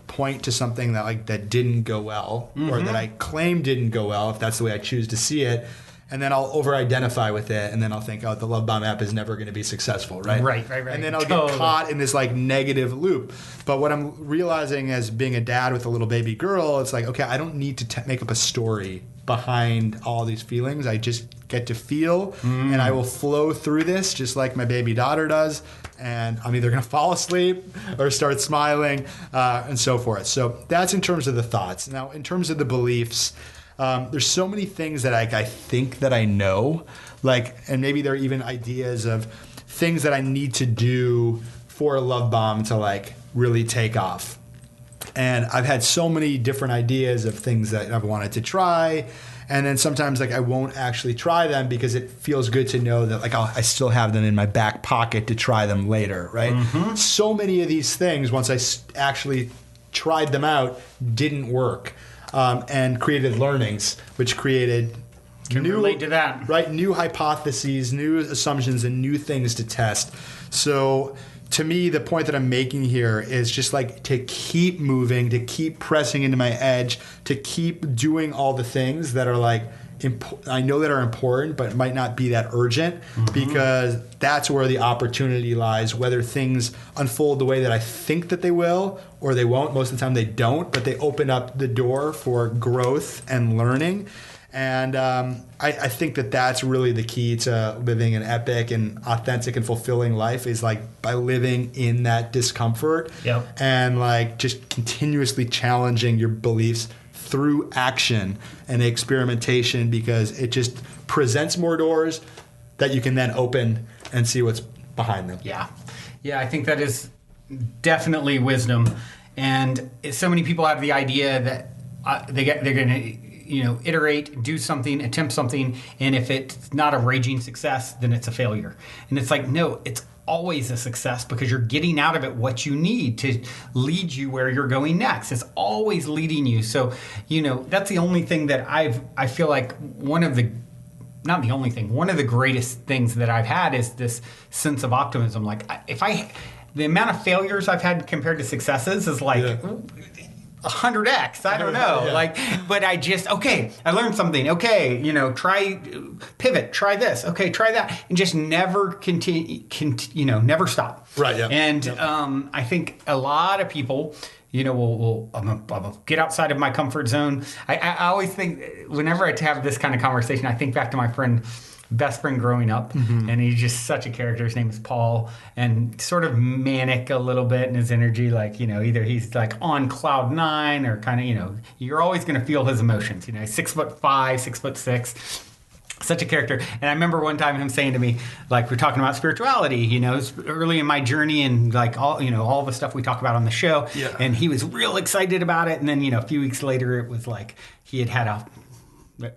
point to something that didn't go well or that I claim didn't go well, if that's the way I choose to see it. And then I'll over-identify with it, and then I'll think, the LoveBomb app is never going to be successful, right? Right. And then I'll get caught in this negative loop. But what I'm realizing as being a dad with a little baby girl, it's okay, I don't need to make up a story behind all these feelings. I just get to feel, and I will flow through this just like my baby daughter does. And I'm either going to fall asleep or start smiling and so forth. So that's in terms of the thoughts. Now, in terms of the beliefs, there's so many things that I think that I know, and maybe there are even ideas of things that I need to do for LoveBomb to really take off. And I've had so many different ideas of things that I've wanted to try. And then sometimes I won't actually try them because it feels good to know that I still have them in my back pocket to try them later, right? So many of these things, once I actually tried them out, didn't work. And created learnings, which created Can relate to that. Right, new hypotheses, new assumptions, and new things to test. So to me, the point that I'm making here is just like to keep moving, to keep pressing into my edge, to keep doing all the things that are like, I know that are important, but might not be that urgent, because that's where the opportunity lies, whether things unfold the way that I think that they will or they won't. Most of the time they don't, but they open up the door for growth and learning. And I think that that's really the key to living an epic and authentic and fulfilling life, is like by living in that discomfort and like just continuously challenging your beliefs through action and experimentation, because it just presents more doors that you can then open and see what's behind them. Yeah. Yeah, I think that is definitely wisdom. And so many people have the idea that they're going to iterate, do something, attempt something, and if it's not a raging success, then it's a failure. And it's like, no, it's always a success, because you're getting out of it what you need to lead you where you're going next. It's always leading you. So, that's the only thing that I feel like one of the greatest things that I've had is this sense of optimism. Like the amount of failures I've had compared to successes is like 100x. I don't know. But I learned something. Okay, try pivot, try this. Okay, try that, and just never never stop. Right. Yeah. And I think a lot of people, will get outside of my comfort zone. I always think, whenever I have this kind of conversation, I think back to my best friend growing up, and he's just such a character. His name is Paul, and sort of manic a little bit in his energy. Like, either he's like on cloud 9 or kind of, you're always going to feel his emotions. He's 6'5", 6'6", such a character. And I remember one time him saying to me, like, we're talking about spirituality, it's early in my journey, and like all the stuff we talk about on the show. Yeah. And he was real excited about it. And then, a few weeks later, it was like he had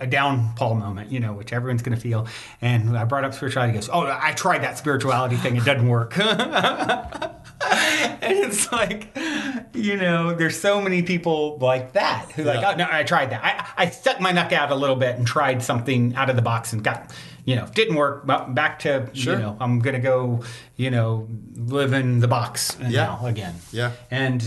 a downfall moment, which everyone's going to feel. And I brought up spirituality. He goes, "Oh, I tried that spirituality thing. It doesn't work." And it's like, there's so many people like that who like, "Oh, no, I tried that. I stuck my neck out a little bit and tried something out of the box and got, didn't work. But back to, I'm going to go, live in the box now again." Yeah. And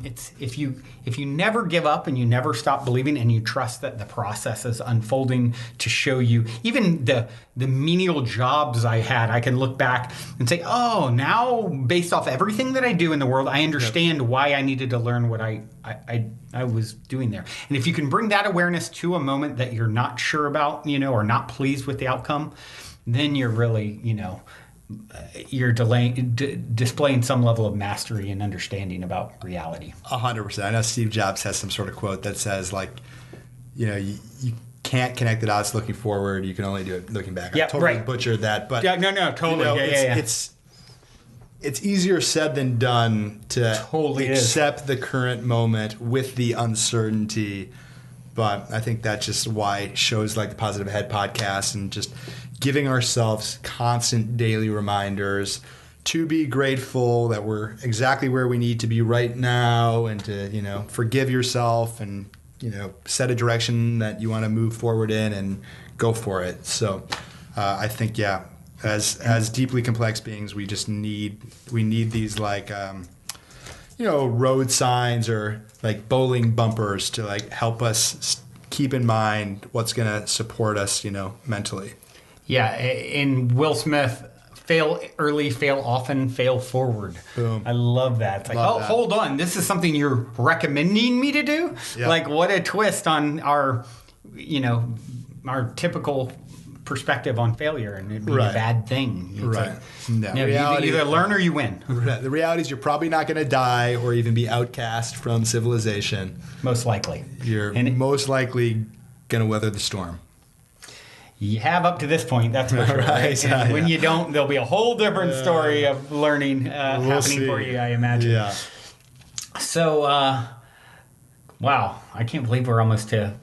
it's if you never give up and you never stop believing, and you trust that the process is unfolding to show you, even the menial jobs I had, I can look back and say, oh, now based off everything that I do in the world, I understand why I needed to learn what I was doing there. And if you can bring that awareness to a moment that you're not sure about, or not pleased with the outcome, then you're really, you're displaying some level of mastery and understanding about reality. 100%. I know Steve Jobs has some sort of quote that says, like, you can't connect the dots looking forward. You can only do it looking back. I totally butchered that, but no, totally. It's easier said than done to accept the current moment with the uncertainty. But I think that's just why shows like the Positive Ahead podcast and just giving ourselves constant daily reminders to be grateful that we're exactly where we need to be right now, and to, forgive yourself and, set a direction that you want to move forward in and go for it. So I think, as deeply complex beings, we need these like, road signs or like bowling bumpers to like help us keep in mind what's going to support us, mentally. Yeah. In Will Smith, fail early, fail often, fail forward. Boom. I love that. It's like, hold on. This is something you're recommending me to do? Yeah. Like, what a twist on our typical perspective on failure, and it'd be a bad thing. It's right. You either learn or you win. The reality is you're probably not going to die or even be outcast from civilization. Most likely. You're most likely going to weather the storm. You have up to this point, that's for sure. Right? And when you don't, there'll be a whole different story of learning happening for you, I imagine. Yeah. So, wow, I can't believe we're almost to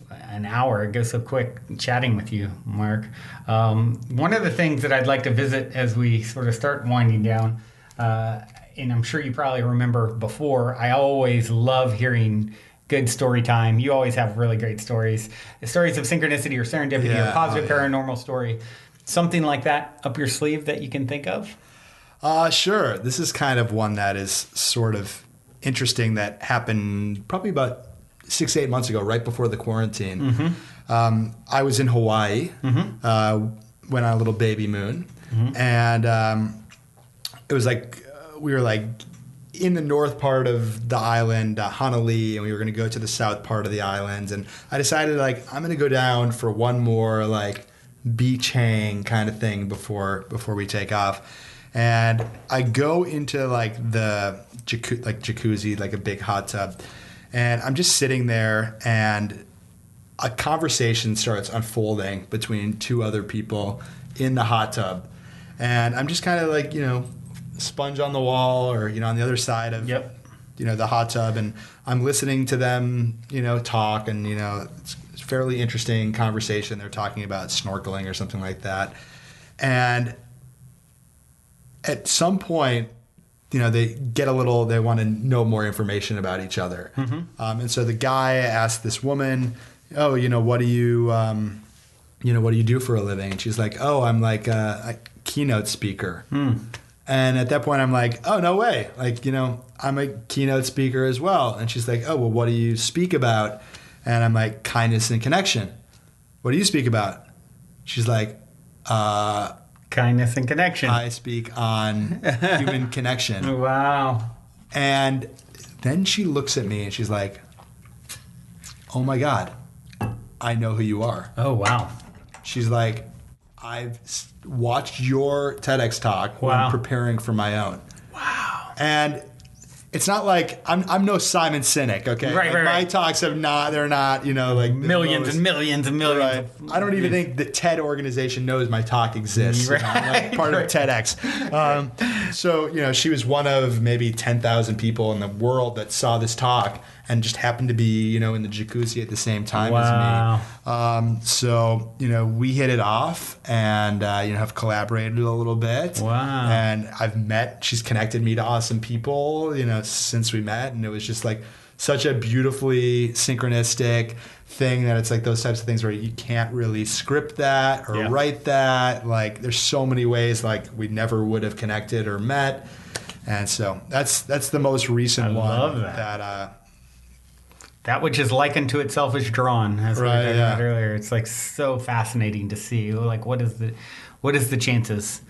an hour. It goes so quick chatting with you, Mark. One of the things that I'd like to visit as we sort of start winding down, and I'm sure you probably remember before, I always love hearing good story time. You always have really great stories. Stories of synchronicity or serendipity or positive paranormal story. Something like that up your sleeve that you can think of? Sure. This is kind of one that is sort of interesting that happened probably about 6 to 8 months ago, right before the quarantine. I was in Hawaii, went on a little baby moon, and it was like we were like in the north part of the island, Honolulu, and we were going to go to the south part of the islands. And I decided like I'm going to go down for one more like beach hang kind of thing before we take off. And I go into like the jacuzzi, like a big hot tub, and I'm just sitting there, and a conversation starts unfolding between two other people in the hot tub, and I'm just kind of like, sponge on the wall or, on the other side of, the hot tub, and I'm listening to them, talk, and, it's a fairly interesting conversation. They're talking about snorkeling or something like that. And at some point, they get they want to know more information about each other. And so the guy asked this woman, oh, what do you do for a living? And she's like, oh, I'm like a keynote speaker. And at that point I'm like, oh, no way. Like, I'm a keynote speaker as well. And she's like, oh, well, what do you speak about? And I'm like, kindness and connection. What do you speak about? She's like, kindness and connection. I speak on human connection. Wow. And then she looks at me and she's like, oh my God, I know who you are. Oh, wow. She's like, I've watched your TEDx talk when I'm preparing for my own. Wow. And it's not like I'm no Simon Sinek, okay? Right. My talks they're not, like millions and millions and millions. Right. I don't even think the TED organization knows my talk exists. Right. I'm like part of TEDx. So, she was one of maybe 10,000 people in the world that saw this talk and just happened to be, in the jacuzzi at the same time as me. So, we hit it off and, have collaborated a little bit. Wow. And she's connected me to awesome people, since we met. And it was just like such a beautifully synchronistic thing that it's like those types of things where you can't really script that or write that. Like there's so many ways like we never would have connected or met. And so that's the most recent one. Love that. That which is likened to itself is drawn, as we were talking about earlier. It's like so fascinating to see. Like, what is the chances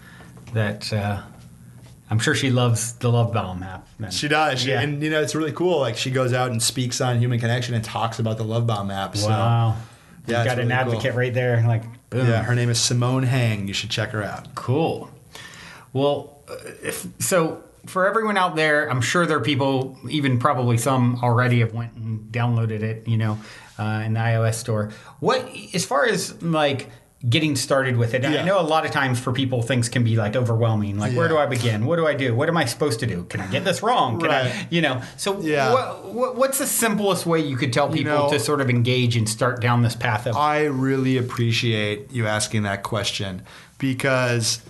that I'm sure she loves the LoveBomb app. Then. She does, and it's really cool. Like she goes out and speaks on human connection and talks about the LoveBomb app. So, wow, you got really an advocate right there. Like, boom. Yeah, her name is Simone Hang. You should check her out. Cool. Well, so. For everyone out there, I'm sure there are people, even probably some already have went and downloaded it, in the iOS store. What, as far as like getting started with it, I know a lot of times for people things can be like overwhelming. Like, where do I begin? What do I do? What am I supposed to do? Can I get this wrong? Can I, So what's the simplest way you could tell people to sort of engage and start down this path of? I really appreciate you asking that question because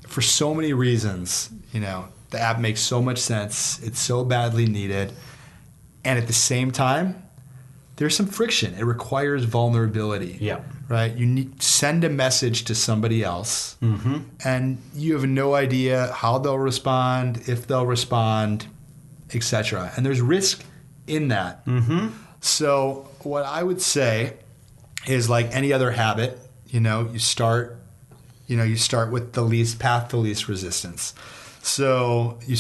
for so many reasons, the app makes so much sense. It's so badly needed. And at the same time, there's some friction. It requires vulnerability. Yeah. Right? You send a message to somebody else, and you have no idea how they'll respond, if they'll respond, etc. And there's risk in that. So what I would say is like any other habit, you start with the least path to least resistance. So you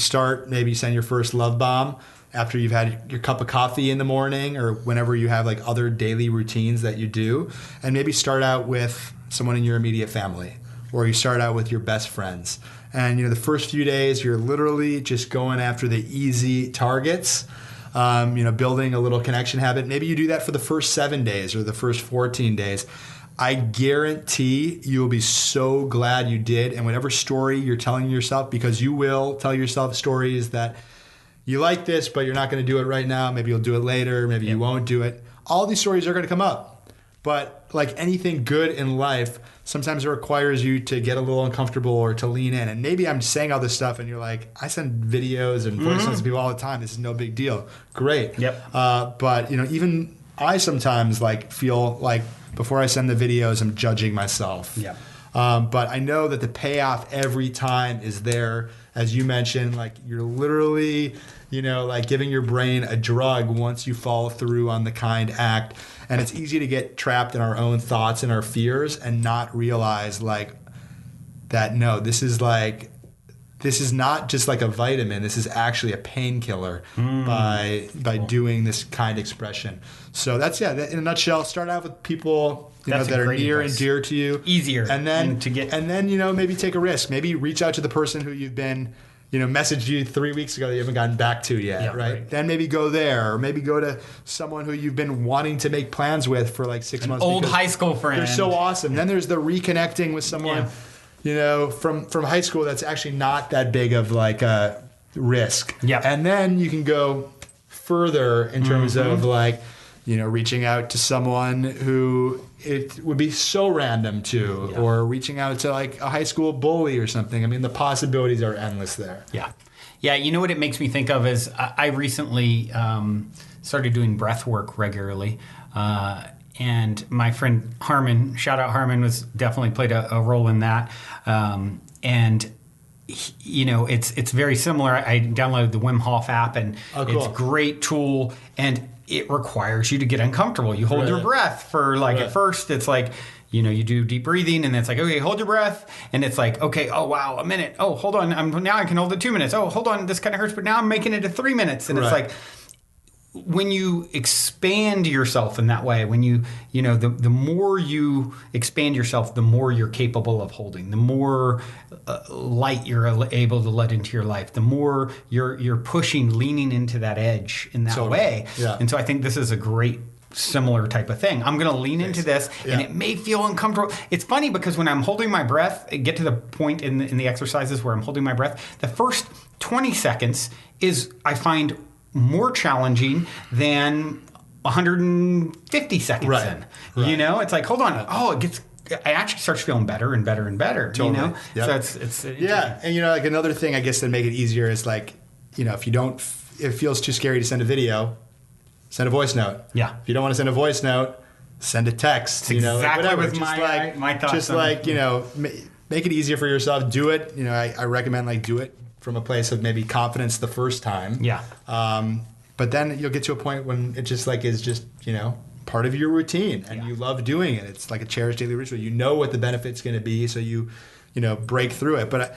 maybe send your first love bomb after you've had your cup of coffee in the morning or whenever you have like other daily routines that you do. And maybe start out with someone in your immediate family or you start out with your best friends. And, the first few days you're literally just going after the easy targets, building a little connection habit. Maybe you do that for the first 7 days or the first 14 days. I guarantee you'll be so glad you did. And whatever story you're telling yourself, because you will tell yourself stories that you like this, but you're not going to do it right now. Maybe you'll do it later. Maybe you won't do it. All these stories are going to come up. But like anything good in life, sometimes it requires you to get a little uncomfortable or to lean in. And maybe I'm saying all this stuff and you're like, I send videos and voice notes to people all the time. This is no big deal. Great. Yep. But, even I sometimes feel like before I send the videos, I'm judging myself. Yeah. But I know that the payoff every time is there. As you mentioned, you're literally, giving your brain a drug once you follow through on the kind act. And it's easy to get trapped in our own thoughts and our fears and not realize that, no, this is not just like a vitamin. This is actually a painkiller by doing this kind expression. So that's, in a nutshell, start out with people that are near and dear to you. Easier. And then maybe take a risk. Maybe reach out to the person who you've been, messaged you 3 weeks ago that you haven't gotten back to yet, right? Then maybe go there, or maybe go to someone who you've been wanting to make plans with for 6 months. Old high school friend. They're so awesome. Then there's the reconnecting with someone, from high school that's actually not that big of a risk. Yeah. And then you can go further in terms of reaching out to someone who it would be so random to, or reaching out to a high school bully or something. I mean, the possibilities are endless there. Yeah. Yeah. You know what it makes me think of is I recently started doing breath work regularly. And my friend Harmon, shout out Harmon, definitely played a role in that. And it's very similar. I downloaded the Wim Hof app, and it's a great tool. And it requires you to get uncomfortable. You hold your breath for at first it's you do deep breathing, and it's okay, hold your breath. And it's okay, oh wow, a minute. Oh, hold on. Now I can hold it 2 minutes. Oh, hold on. This kind of hurts, but now I'm making it to 3 minutes. And it's when you expand yourself in that way, when the more you expand yourself, the more you're capable of holding, the more light you're able to let into your life, the more you're pushing, leaning into that edge in that way. Yeah. And so I think this is a great similar type of thing. I'm going to lean into this, and it may feel uncomfortable. It's funny because when I'm holding my breath, I get to the point in the exercises where I'm holding my breath, the first 20 seconds is, I find, more challenging than 150 seconds in. It's hold on. Oh, I actually starts feeling better and better and better. Totally. So it's and another thing I guess that make it easier is if you don't, if it feels too scary to send a video, send a voice note. Yeah. If you don't want to send a voice note, send a text. Exactly whatever. With my thoughts. Just make it easier for yourself. Do it. I recommend do it from a place of maybe confidence the first time. Yeah. But then you'll get to a point when it just is just, part of your routine, and you love doing it. It's like a cherished daily ritual. You know what the benefit's going to be, so you break through it. But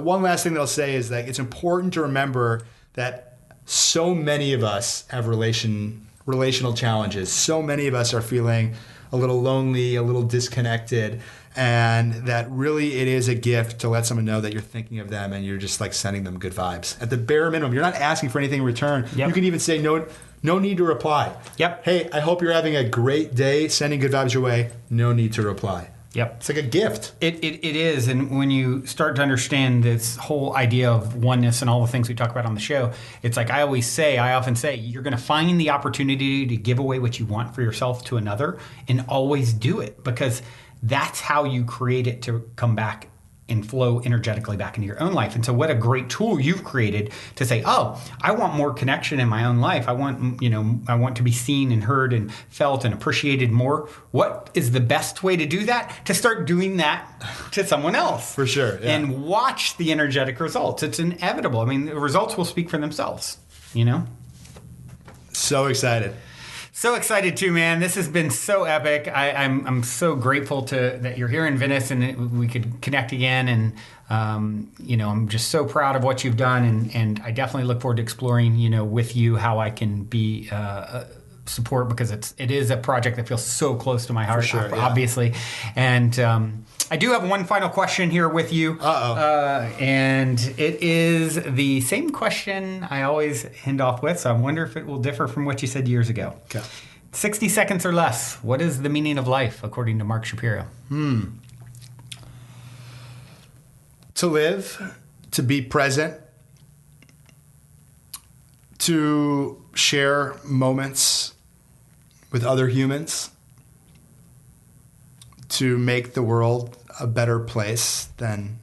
one last thing that I'll say is that it's important to remember that so many of us have relational challenges. So many of us are feeling a little lonely, a little disconnected, and that really it is a gift to let someone know that you're thinking of them and you're just sending them good vibes. At the bare minimum, you're not asking for anything in return. Yep. You can even say no need to reply. Yep. Hey, I hope you're having a great day. Sending good vibes your way. No need to reply. Yep. It's like a gift. It is. And when you start to understand this whole idea of oneness and all the things we talk about on the show, it's I often say, you're going to find the opportunity to give away what you want for yourself to another, and always do it, because that's how you create it to come back and flow energetically back into your own life. And so what a great tool you've created to say, oh, I want more connection in my own life. I want to be seen and heard and felt and appreciated more. What is the best way to do that? To start doing that to someone else. For sure. Yeah. And watch the energetic results. It's inevitable. I mean, the results will speak for themselves, So excited. So excited too, man. This has been so epic. I'm so grateful that you're here in Venice and we could connect again. And, I'm just so proud of what you've done. And I definitely look forward to exploring, with you how I can be support, because it is a project that feels so close to my heart, obviously. And I do have one final question here with you. And it is the same question I always end off with, so I wonder if it will differ from what you said years ago. Okay. 60 seconds or less. What is the meaning of life, according to Mark Shapiro? To live, to be present, to share moments with other humans, to make the world a better place than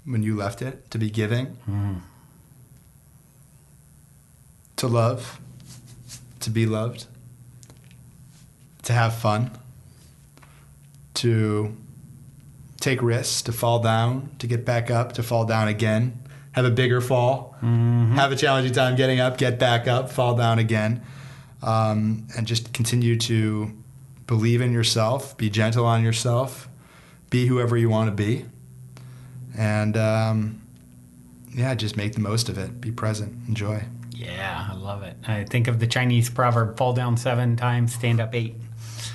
when you left it, to be giving, to love, to be loved, to have fun, to take risks, to fall down, to get back up, to fall down again, have a bigger fall, have a challenging time getting up, get back up, fall down again, and just continue to believe in yourself, be gentle on yourself, be whoever you want to be, and just make the most of it. Be present, enjoy. Yeah, I love it. I think of the Chinese proverb, fall down 7 times, stand up 8.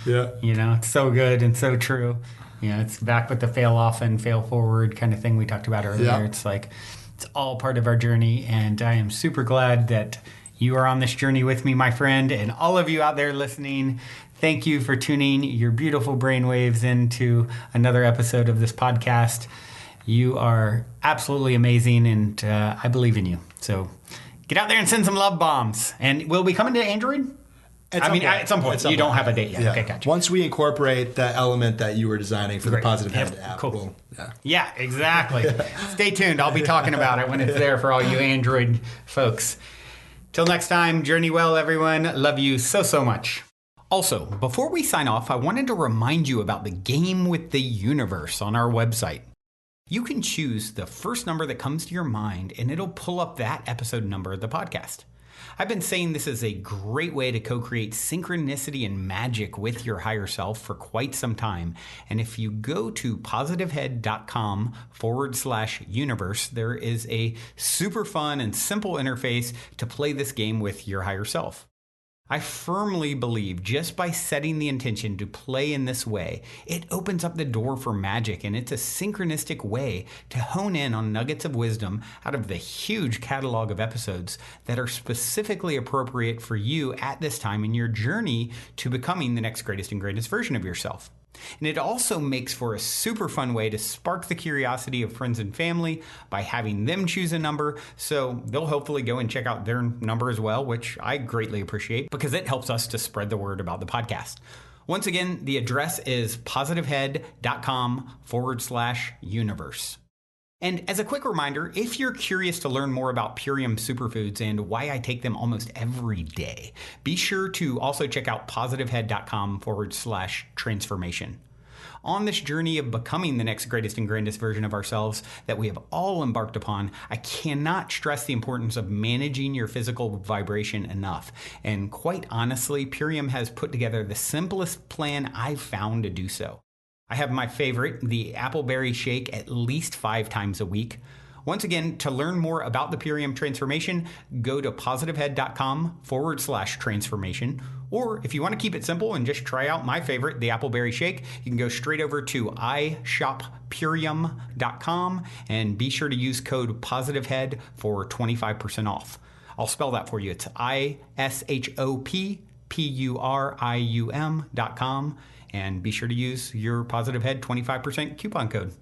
Yeah. It's so good and so true. It's back with the fail often, fail forward kind of thing we talked about earlier. Yeah. It's like, it's all part of our journey, and I am super glad that you are on this journey with me, my friend, and all of you out there listening. Thank you for tuning your beautiful brainwaves into another episode of this podcast. You are absolutely amazing, and I believe in you. So get out there and send some love bombs. And we'll be coming to Android? At some point. You don't have a date yet. Yeah. Okay, gotcha. Once we incorporate the element that you were designing for the Positive Head app. Cool. Yeah, exactly. Stay tuned. I'll be talking about it when it's there for all you Android folks. Till next time, journey well, everyone. Love you so, so much. Also, before we sign off, I wanted to remind you about the game with the YoUniverse on our website. You can choose the first number that comes to your mind, and it'll pull up that episode number of the podcast. I've been saying this is a great way to co-create synchronicity and magic with your higher self for quite some time. And if you go to positivehead.com/universe, there is a super fun and simple interface to play this game with your higher self. I firmly believe just by setting the intention to play in this way, it opens up the door for magic, and it's a synchronistic way to hone in on nuggets of wisdom out of the huge catalog of episodes that are specifically appropriate for you at this time in your journey to becoming the next greatest and greatest version of yourself. And it also makes for a super fun way to spark the curiosity of friends and family by having them choose a number, so they'll hopefully go and check out their number as well, which I greatly appreciate because it helps us to spread the word about the podcast. Once again, the address is positivehead.com/universe. And as a quick reminder, if you're curious to learn more about Purium superfoods and why I take them almost every day, be sure to also check out positivehead.com/transformation. On this journey of becoming the next greatest and grandest version of ourselves that we have all embarked upon, I cannot stress the importance of managing your physical vibration enough. And quite honestly, Purium has put together the simplest plan I've found to do so. I have my favorite, the appleberry shake, at least 5 times a week. Once again, to learn more about the Purium transformation, go to positivehead.com/transformation. Or if you want to keep it simple and just try out my favorite, the appleberry shake, you can go straight over to ishoppurium.com and be sure to use code positivehead for 25% off. I'll spell that for you. It's ishoppurium.com. And be sure to use your Positive Head 25% coupon code.